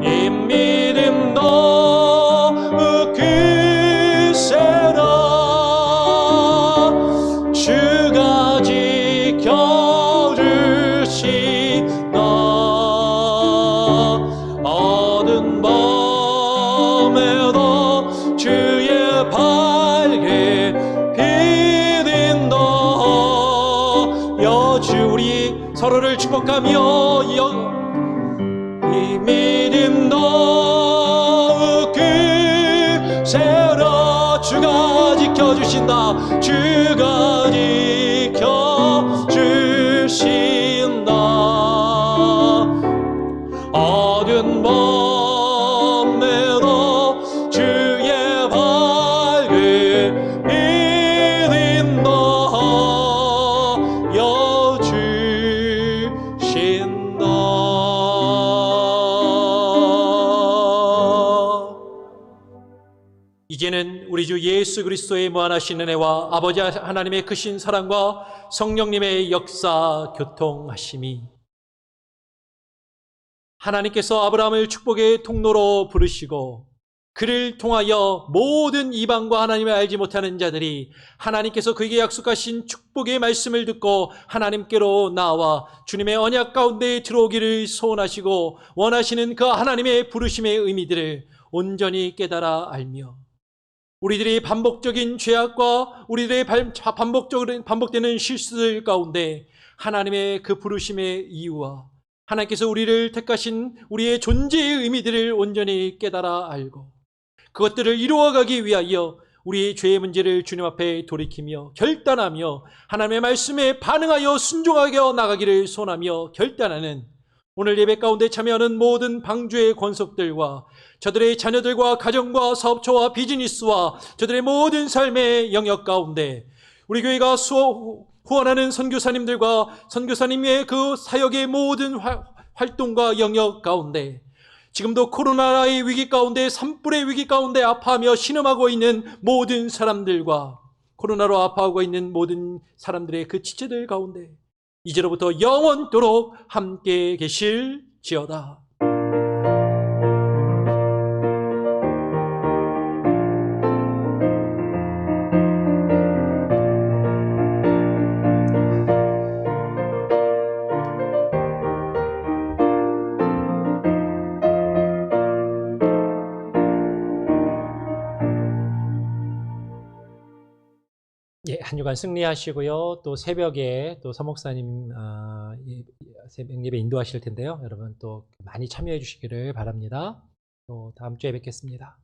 이 믿음 더욱 크세라. 주가 지켜주시나. 어두운 밤에도 주의 밝게 비린다. 여주 우리 서로를 축복하며 이 믿음 더욱 크세라. 주가 지켜주신다. 주가 지켜주신다. 어두운 밤에도 주의 밝게 비린다. 여주신다. 이제는 우리 주 예수 그리스도의 무한하신 은혜와 아버지 하나님의 크신 사랑과 성령님의 역사 교통하심이, 하나님께서 아브라함을 축복의 통로로 부르시고 그를 통하여 모든 이방과 하나님을 알지 못하는 자들이 하나님께서 그에게 약속하신 축복의 말씀을 듣고 하나님께로 나와 주님의 언약 가운데 들어오기를 소원하시고 원하시는 그 하나님의 부르심의 의미들을 온전히 깨달아 알며, 우리들의 반복적인 죄악과 우리들의 반복되는 실수들 가운데 하나님의 그 부르심의 이유와 하나님께서 우리를 택하신 우리의 존재의 의미들을 온전히 깨달아 알고 그것들을 이루어가기 위하여 우리의 죄의 문제를 주님 앞에 돌이키며 결단하며 하나님의 말씀에 반응하여 순종하게 나가기를 소원하며 결단하는 오늘 예배 가운데 참여하는 모든 방주의 권속들과 저들의 자녀들과 가정과 사업처와 비즈니스와 저들의 모든 삶의 영역 가운데 우리 교회가 후원하는 선교사님들과 선교사님의 그 사역의 모든 활동과 영역 가운데 지금도 코로나의 위기 가운데 산불의 위기 가운데 아파하며 신음하고 있는 모든 사람들과 코로나로 아파하고 있는 모든 사람들의 그 지체들 가운데 이제로부터 영원토록 함께 계실지어다. 예, 한 주간 승리하시고요. 또 새벽에 또 서목사님 새벽 예배 인도하실 텐데요. 여러분 또 많이 참여해 주시기를 바랍니다. 또 다음 주에 뵙겠습니다.